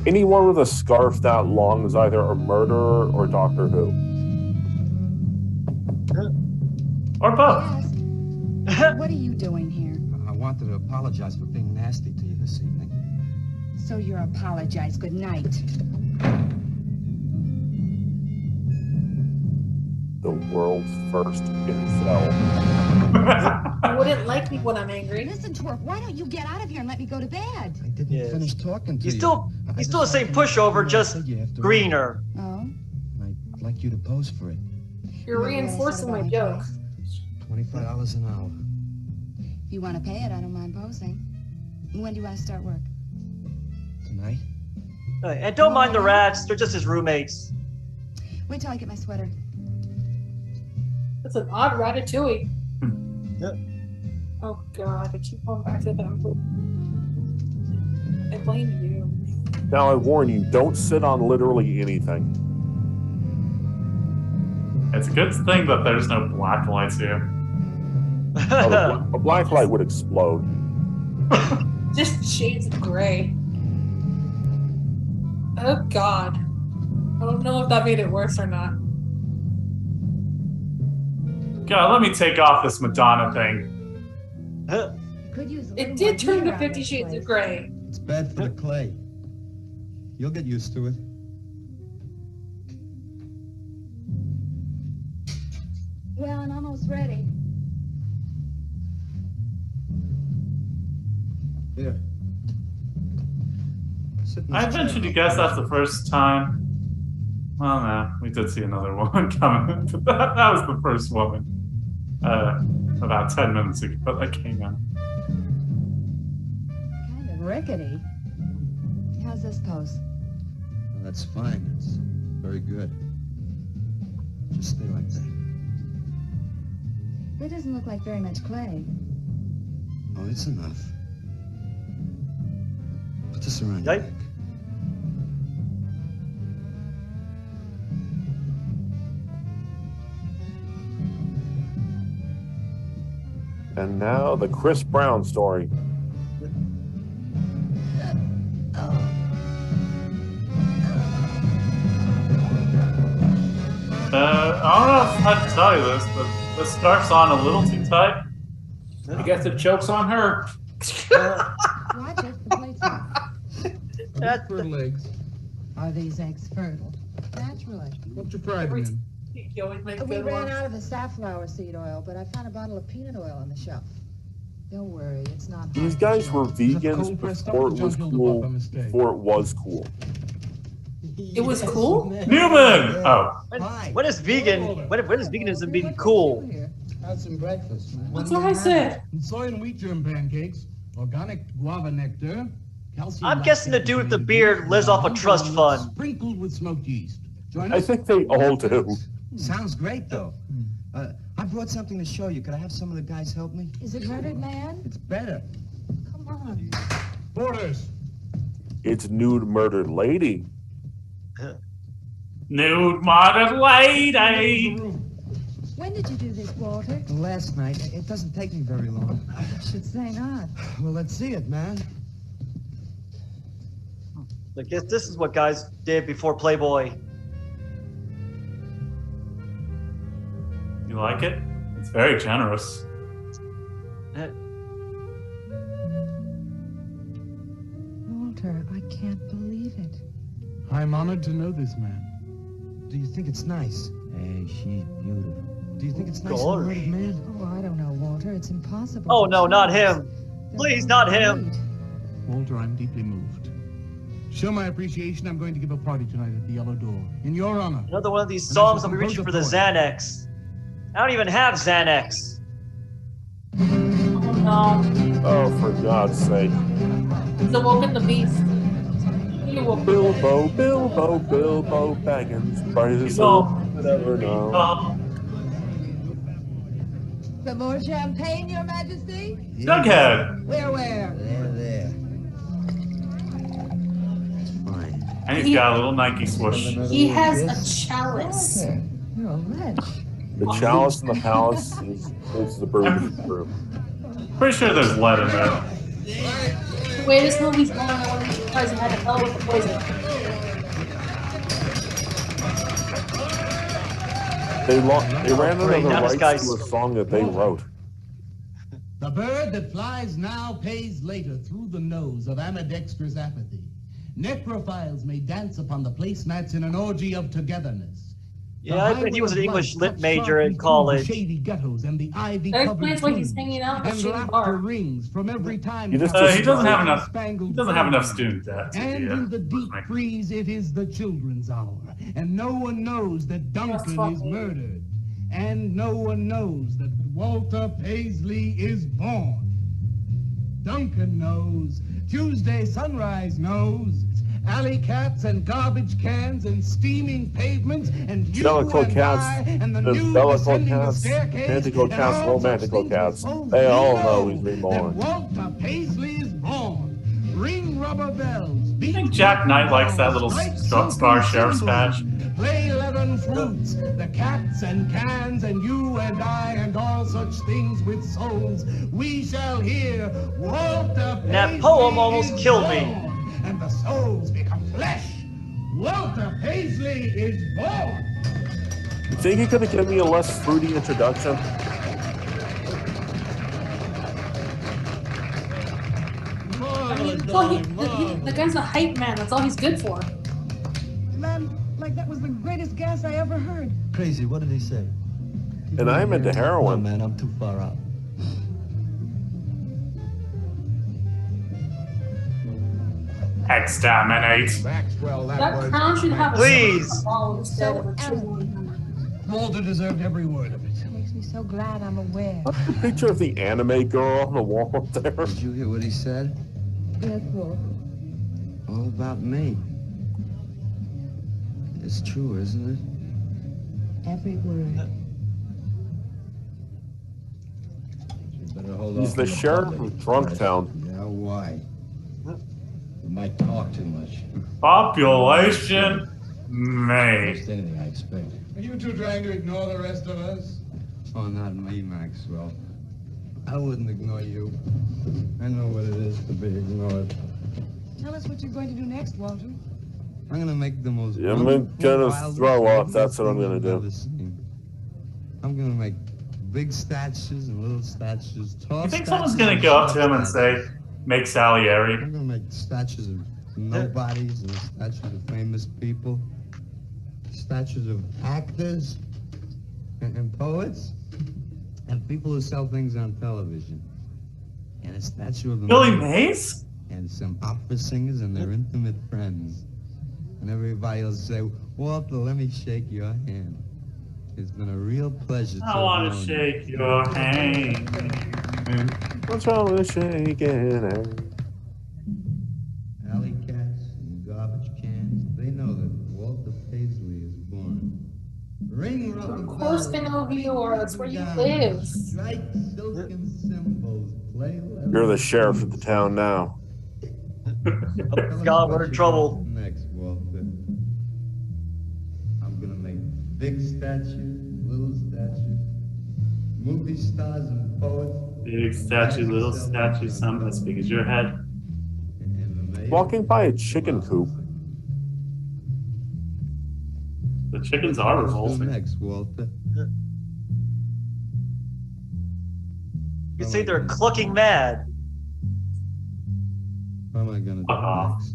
Anyone with a scarf that long is either a murderer or Doctor Who. Or both. Yes. What are you doing here? I wanted to apologize for being nasty to you this evening. So you're apologize. Good night. The world's first incel. You wouldn't like me when I'm angry. Listen, Twerp, why don't you get out of here and let me go to bed? I didn't finish talking to He's you. he's still the same pushover, just greener. Oh? I'd like you to pose for it. You're reinforcing my joke. $25 an hour. If you want to pay it, I don't mind posing. When do you want to start work? Tonight? And don't mind the rats, they're just his roommates. Wait till I get my sweater. That's an odd ratatouille. Oh god, I keep going back to that. I blame you. Now I warn you, don't sit on literally anything. It's a good thing that there's no black lights here. A black light would explode. Just shades of gray. Oh god. I don't know if that made it worse or not. God, let me take off this Madonna thing. Could use a It little did more turn heat to around 50 this Shades place. of Grey. It's bad for the clay. You'll get used to it. Well, I'm almost ready. Here. I ventured to guess that's the first time. Well, no, we did see another woman coming. That was the first woman. About 10 minutes ago that came in. Kind of rickety. How's this pose? Well, that's fine. It's very good. Just stay like that. That doesn't look like very much clay. Oh, it's enough. Put this around your neck. And now the Chris Brown story. I don't know how to tell you this, but this starts on a little too tight. I guess it chokes on her. Watch it, the plate's hot. That's fertile eggs. Are these eggs fertile? Naturally. What you fry them in? You always make We good ran ones. out of the safflower seed oil, but I found a bottle of peanut oil on the shelf. Don't worry, it's not These hot. guys were vegans before it was cool. Before it was cool. It was cool? Newman! Oh. When is vegan? When is veganism being cool? Have some breakfast, man. That's what I said. Soy and wheat germ pancakes, organic guava nectar, calcium. I'm guessing the dude with the beard lives off a trust fund. Sprinkled with smoked yeast. Join I us? think they all do. Sounds great, though. I brought something to show you. Could I have some of the guys help me? Is it murdered man? It's better. Come on. Borders. It's nude murdered lady. Nude murdered lady! When did you do this, Walter? Last night. It doesn't take me very long. I should say not. Well, let's see it, man. I guess this is what guys did before Playboy. You like it? It's very generous. Walter, I can't believe it. I'm honored to know this man. Do you think it's nice? Hey, she's beautiful. Do you think it's nice Gosh. in a murdered man? Oh, I don't know, Walter. It's impossible. Oh to no, not choose. him. Please, not him. Walter, I'm deeply moved. Show my appreciation, I'm going to give a party tonight at the Yellow Door. In your honor. Another one of these And I songs shall I'll be reaching for the compose a Xanax. I don't even have Xanax. Oh no. Oh, for God's sake. He's awoken the beast. He awoke the beast. Bilbo Baggins. Prices No. never know. Some more champagne, Your Majesty? Jughead! Where? There. Fine. And he's got a little Nike swoosh. He has a chalice. Walter, you're a wretch. The chalice in the palace is the bourbon room. Pretty sure there's lead in there. The way this movie's going, I wouldn't be surprised if I had to hell with the poison. They ran out of the Now this rights guy's- to a song that they wrote. The bird that flies now pays later through the nose of ambidextrous apathy. Necrophiles may dance upon the placemats in an orgy of togetherness. Yeah, I bet he was an English lit major in college. Shady ghettos and the ivy That explains why he's hanging out at the and shady laughter bar. rings from every time. He just He doesn't have enough. Spangled He doesn't have enough banner. student debt. To And be in the deep like- freeze, it is the children's hour. And no one knows that Duncan is murdered. And no one knows that Walter Paisley is born. Duncan knows. Tuesday Sunrise knows. Alley cats and garbage cans and steaming pavements and you Bellical and cats, I and the the new bellical descending the cats, staircase antical and cats, all such romantical things cats. with They all we know he's reborn. that Walter Paisley is born. Ring rubber bells. I think Jack Knight likes that little star sheriff's badge. Play leathern flutes, the cats and cans, and you and I, and all such things with souls. We shall hear Walter Paisley. That poem almost is killed me. born, and the souls become flesh. Walter Paisley is born. You think you could have given me a less fruity introduction? I mean, that's all the guy's a hype man. That's all he's good for. Man, like that was the greatest gas I ever heard. Crazy, what did he say? And I'm into Oh, heroin. man, I'm too far out. Exterminate. Maxwell, That crown should have Please. a ball instead of a chisel. Walter deserved every word of it. It makes me so glad I'm aware. What's the picture of the anime girl on the wall up there? Did you hear what he said? Yes, Walter. All about me. It's true, isn't it? Every word. Better hold He's off the from sheriff public. of Drunktown. Yeah, why? You might talk too much. Population made. Just anything I expect. Are you two trying to ignore the rest of us? Oh, not me, Maxwell. I wouldn't ignore you. I know what it is to be ignored. Tell us what you're going to do next, Walter. I'm gonna make the most. Yeah, I'm wonderful, gonna wildest, throw up. That's what I'm thing gonna you've do. ever seen. I'm gonna make big statues and little statues, tall You think statues someone's gonna and go up short to him and statues. say, make Salieri? I'm gonna make statues of nobodies and statues of famous people, statues of actors and poets and people who sell things on television, and a statue of the Billy Mays? and some opera singers and their intimate friends, and everybody will say, "Walter, let me shake your hand. It's been a real pleasure." I want to shake your hand. What's wrong with shaking it? Alley cats and garbage cans, they know that Walter Paisley is born. Ring rock Of course they know who you are. That's where you live. Strike silken cymbals, play. You're the sheriff of the town now. God, we're in trouble. Next, Walter. I'm gonna make big statues, little statues, movie stars and poets. Big statue, little statue, something as big as your head. Walking by a chicken coop. The chickens are revolting. Next, Walter. You say they're clucking mad. What am I gonna do next?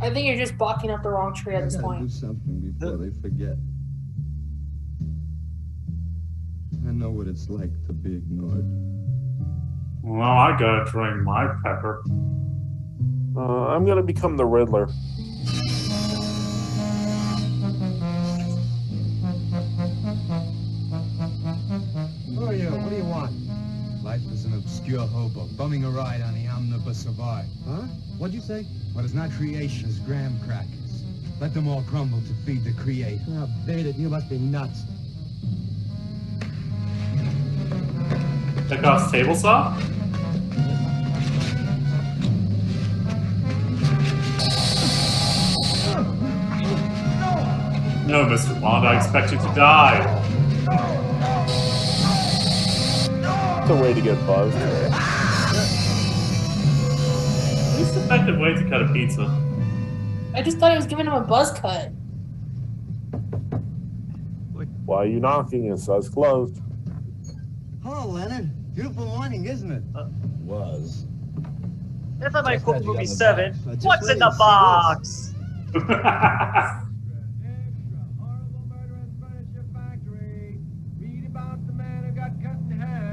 I think you're just barking up the wrong tree at this I gotta point. do something before they forget. I know what it's like to be ignored. Well, I gotta drink my pepper. I'm gonna become the Riddler. Who are you? What do you want? Life is an obscure hobo, bumming a ride on the omnibus of art. Huh? What'd you say? What is not creation is graham crackers. Let them all crumble to feed the creator. Oh, beat it. You must be nuts. Chekhov's table saw? No, Mr. Bond, I expect you to die. It's a way to get buzzed. Least effective way to cut a pizza. I just thought he was giving him a buzz cut. Why are you knocking? It says closed. Hello, Leonard. Beautiful morning, isn't it? Was. If I might quote Just glad you movie got 7, the box. Just what's wait in the and see box?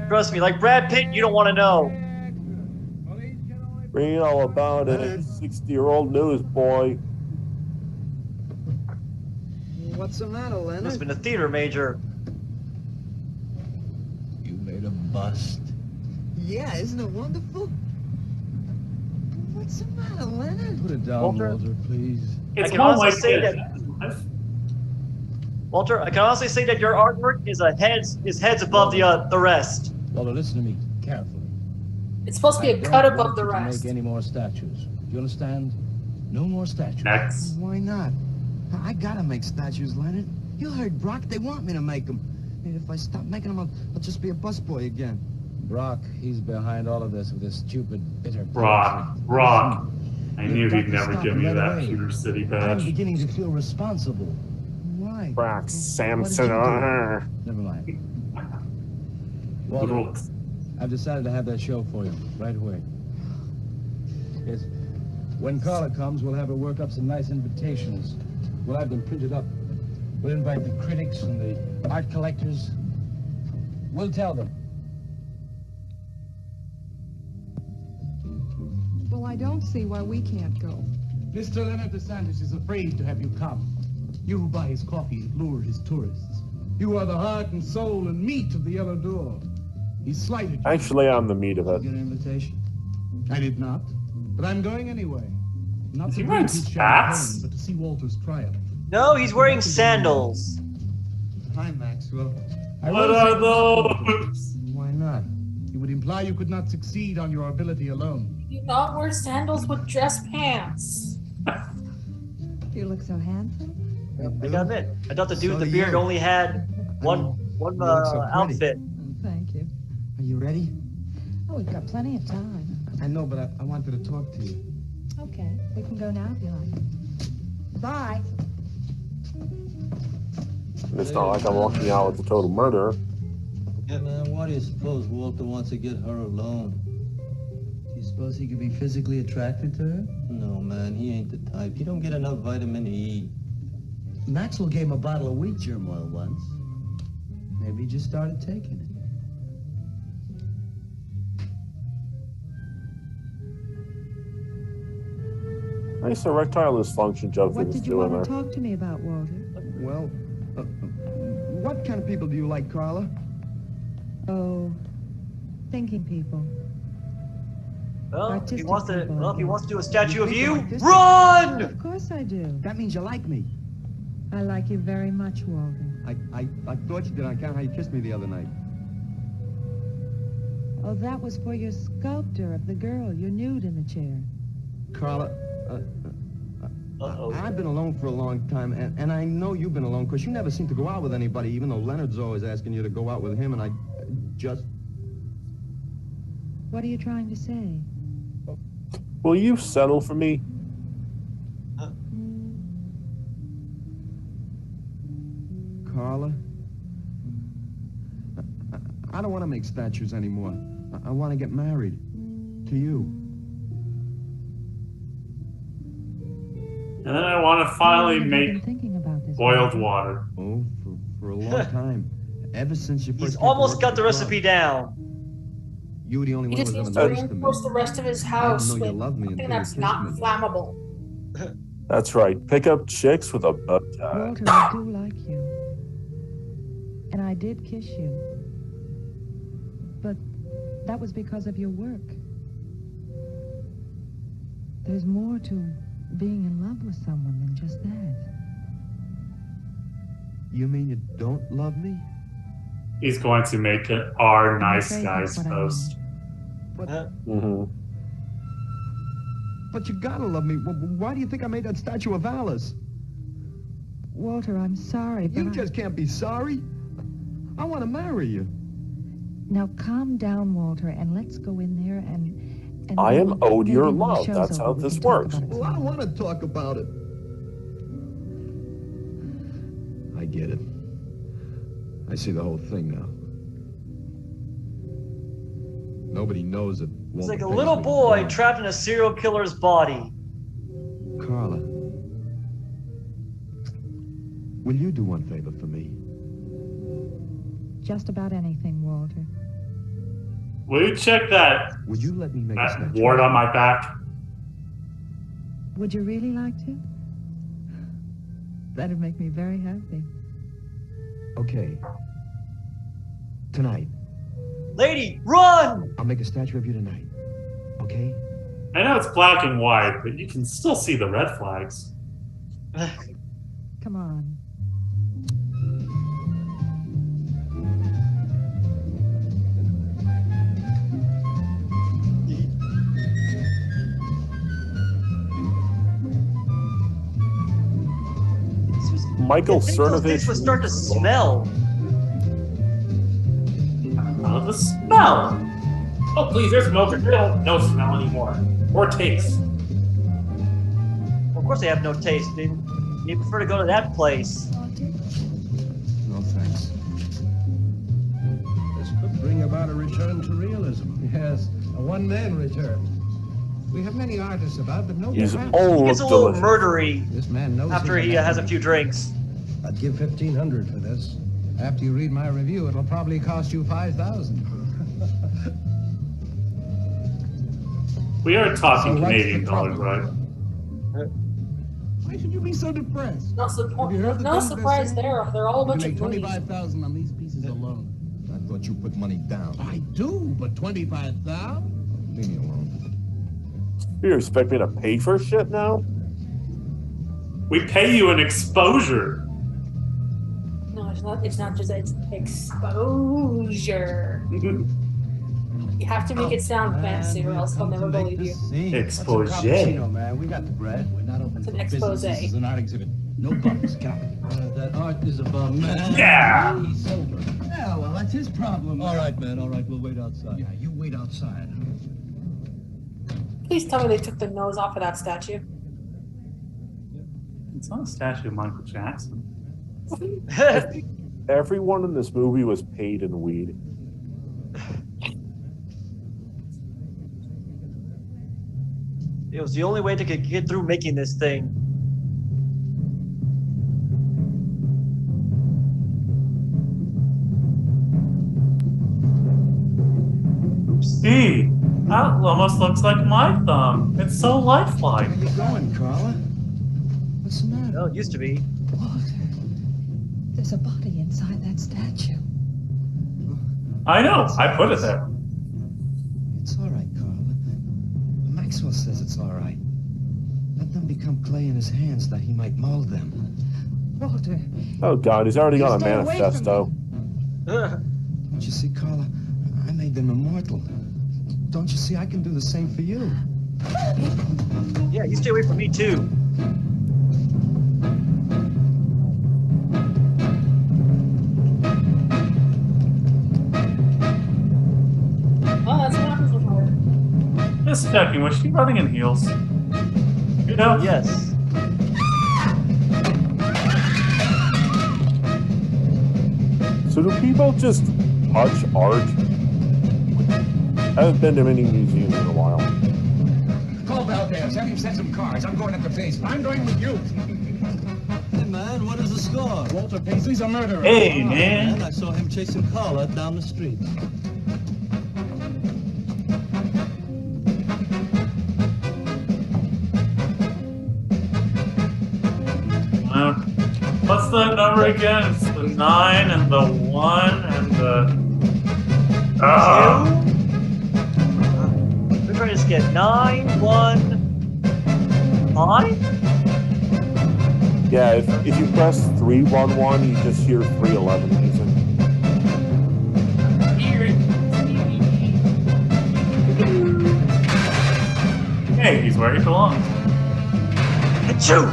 Trust me, like Brad Pitt, you don't want to know. Read all about it. 60-year-old newsboy. What's the matter, Leonard? Must have been a theater major. You made a bust. Yeah, isn't it wonderful? What's the matter, Leonard? Put it down, Walter? Walter, please. I can honestly say that, Walter, I can honestly say that your artwork is heads above the rest. Walter, listen to me carefully. It's supposed to be I a don't cut want above the you to rest. Make any more statues. Do you understand? No more statues. Next. Why not? I gotta make statues, Leonard. You heard Brock. They want me to make them. And if I stop making them, I'll just be a busboy again. Brock, he's behind all of this with his stupid, bitter... Brock. I knew he'd never give me that Pewter City I'm badge. beginning to feel responsible. Why? Brock Samson. Never mind. Walter, I've decided to have that show for you right away. Yes. When Carla comes, we'll have her work up some nice invitations. We'll have them printed up. We'll invite the critics and the art collectors. We'll tell them. Well, I don't see why we can't go. Mr. Leonard DeSantis is afraid to have you come. You who buy his coffee and lure his tourists. You are the heart and soul and meat of the Yellow Door. He slighted you. Actually, I'm the meat of it. Get an invitation? I did not, but I'm going anyway. Not to he drink wearing his spats? champagne, but to see Walter's triumph. No, he's wearing sandals. Hi, Maxwell. What are those? Why not? It would imply you could not succeed on your ability alone. You not wear sandals with dress pants. You look so handsome. I gotta admit, I thought the dude with So the beard you. only had one look so pretty. outfit. Thank you. Are you ready? Oh, we've got plenty of time. I know, but I wanted to talk to you. Okay, we can go now if you like. Bye. It's not like I'm walking out with a total murderer. Yeah, man, why do you suppose Walter wants to get her alone? Do you suppose he could be physically attracted to her? No, man, he ain't the type. He don't get enough vitamin E. Maxwell gave him a bottle of wheat germ oil once. Maybe he just started taking it. Nice erectile dysfunction joke What that he's did you doing want to there. talk to me about, Walter? Well, what kind of people do you like, Carla? Oh, thinking people. Well, if he Artistic wants to, people, well, if he wants to do a statue of think you, I'm artistic? run! Of course I do. That means you like me. I like you very much, Walter. I thought you did on account of how you kissed me the other night. Oh, that was for your sculptor of the girl, your nude in the chair. Carla, Uh-oh. I've been alone for a long time, and I know you've been alone, because you never seem to go out with anybody, even though Leonard's always asking you to go out with him, and I just... What are you trying to say? Will you settle for me? Carla, I don't want to make statues anymore. I want to get married. To you. And then I want to finally How long have you make been thinking about this, boiled Walter? water. Oh, for a long time. Ever since you first He's came to almost work got at the club. recipe down. You were the only He one just who was needs ever to nice to me. reinforce the rest of his house know you with love me something until you that's kiss not me. flammable. That's right. Pick up chicks with a bow tie. Walter, I do like you. And I did kiss you. But that was because of your work. There's more to being in love with someone than just that. You mean you don't love me? He's going to make it our nice afraid guys that's what I post. But, Mm-hmm. but you gotta love me. Why do you think I made that statue of Alice? Walter, I'm sorry, but You just can't be sorry. I want to marry you. Now calm down, Walter, and let's go in there and I am owed maybe your when the love. show's That's how over, we this can talk works. about it Well, I don't want to talk about it. I get it. I see the whole thing now. Nobody knows it. It's like a little boy trapped in a serial killer's body. Carla, will you do one favor for me? Just about anything, Walter. Will you check that, Would you let me make a that statue? wart on my back? Would you really like to? That'd make me very happy. Okay. Tonight. Lady, run! I'll make a statue of you tonight. Okay? I know it's black and white, but you can still see the red flags. Come on. Michael I think those Cernovich. things would start to smell. Oh, the smell! Oh, please, there's milk. They don't no smell anymore. Or taste. Of course they have no taste. They prefer to go to that place. No thanks. This could bring about a return to realism. Yes, a one-man return. We have many artists about, but no He's perhaps. all He gets a little delicious. murdery This man knows after his he has a anatomy. few drinks. I'd give $1,500 for this. After you read my review, it'll probably cost you $5,000. We are talking So what's Canadian the dollars, problem? right? Why should you be so depressed? No, Have you heard the no things surprise they're saying? there. They're all a You bunch can of make goodies. 25,000 on these pieces alone. I thought you put money down. I do, but 25,000? Leave me alone. You expect me to pay for shit now? We pay you an exposure. No, it's not. It's not just. It's exposure. You have to make it sound fancy, or else they'll never believe you. Expose. Cappuccino, man. We got the bread. We're not open It's for an expose. business. This is an art exhibit. No bucks, Cap. That art is about man. Yeah. He's sober. Yeah, well, that's his problem. All right, man. All right, we'll wait outside. Yeah, you wait outside. Please tell me they took the nose off of that statue. It's not a statue of Michael Jackson. Everyone in this movie was paid in weed. It was the only way to get through making this thing. Gee, that almost looks like my thumb. It's so lifelike. Where you going, Carla? What's the matter? Well, it used to be. There's a body inside that statue. I know. I put it there. It's all right, Carla. Maxwell says it's all right. Let them become clay in his hands that he might mold them. Walter. Oh God, he's already got a Stay away from manifesto. Don't you see, Carla? I made them immortal. Don't you see? I can do the same for you. Yeah, you stay away from me too. Oh, that's what happens with her. Just checking. Was she running in heels? You know? Yes. So do people just touch art? I haven't been to many museums in a while. Call Valdez. Have him set some cars. I'm going at the base. I'm going with you. Hey, man, what is the score? Walter Paisley's a murderer. Hey, man. I saw him chasing Carla down the street. What's the number again? It's the 9 and the 1 and the... We're trying to get 9, 1, 5? Yeah, if you press 311, you just hear 311 music. Hey, he's where he belongs. Achoo!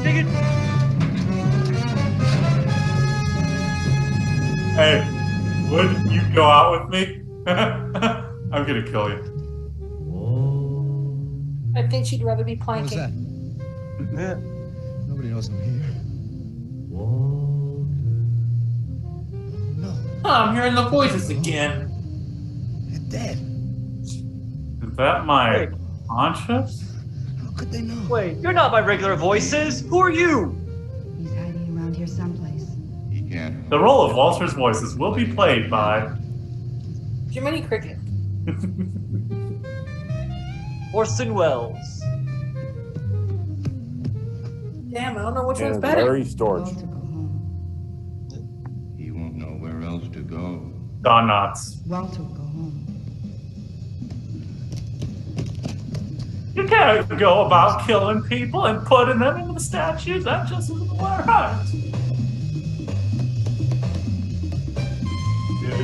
Dig it! Hey, would you go out with me? I'm gonna kill you. I think she'd rather be What was planking. that? Nobody knows I'm here. Oh, I'm hearing the voices again. They're dead. Is that my conscious? How could they know? Wait, you're not my regular voices. Who are you? He's hiding around here someplace. The role of Walter's voices will be played by Jiminy Cricket. Orson Welles. Damn, I don't know which one's And better. Larry Storch. He won't know where else to go. Don Knotts. Walter, go home. You can't go about killing people and putting them into the statues. That just isn't right.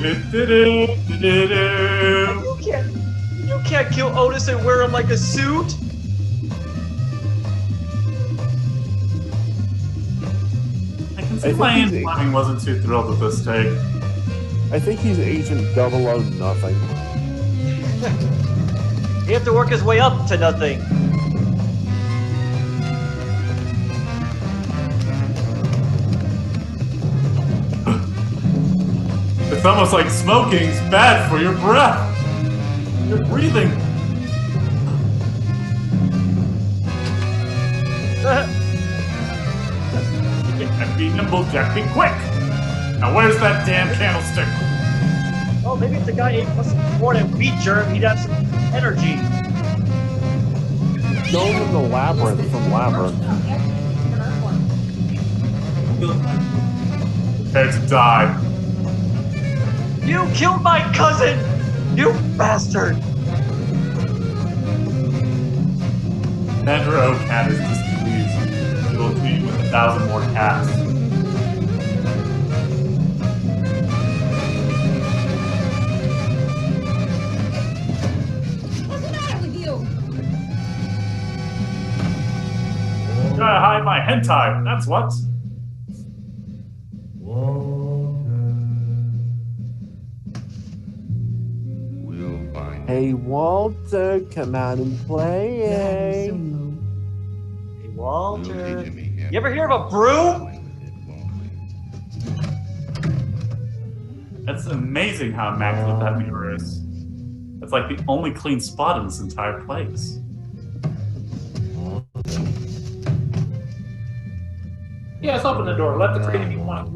You can't kill Otis and wear him like a suit. I can see think why he's Ian Fleming wasn't too thrilled with this take. I think he's Agent 00 nothing. He have to work his way up to nothing. It's almost like smoking's bad for your breath. You're breathing. And be nimble, Jack. Be quick. Now where's that damn candlestick? Oh, maybe if the guy ate more than wheat germ, he'd have some energy. going in the labyrinth from Labyrinth. Prepare to die. You killed my cousin! You bastard! Never owe cat is displeased. He will treat you with 1,000 more cats. What's the matter with you? Gotta hide my hentai, that's what. Hey Walter, come out and play. Hey Walter. You ever hear of a broom? It's amazing how immaculate that mirror is. It's like the only clean spot in this entire place. Yes, open the door. Let the creative if you want.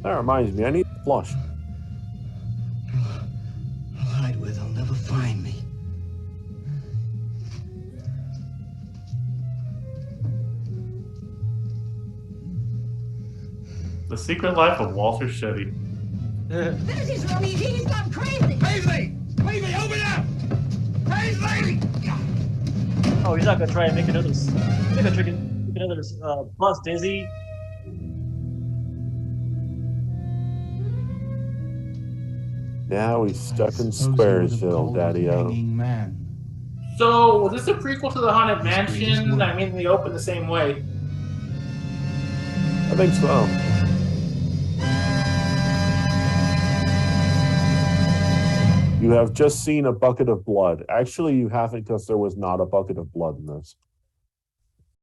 That reminds me, I need to flush. I'll hide where they'll never find me. The Secret Life of Walter Shetty. Finish his rummy, he's gone crazy! Paisley! Paisley, open up! Paisley! Oh, he's not gonna try and make another bust, is he? Now he's stuck in Squaresville, Daddy-O. So, was this a prequel to the Haunted Mansion? I mean, they open the same way. I think so. You have just seen a bucket of blood. Actually, you haven't, because there was not a bucket of blood in this.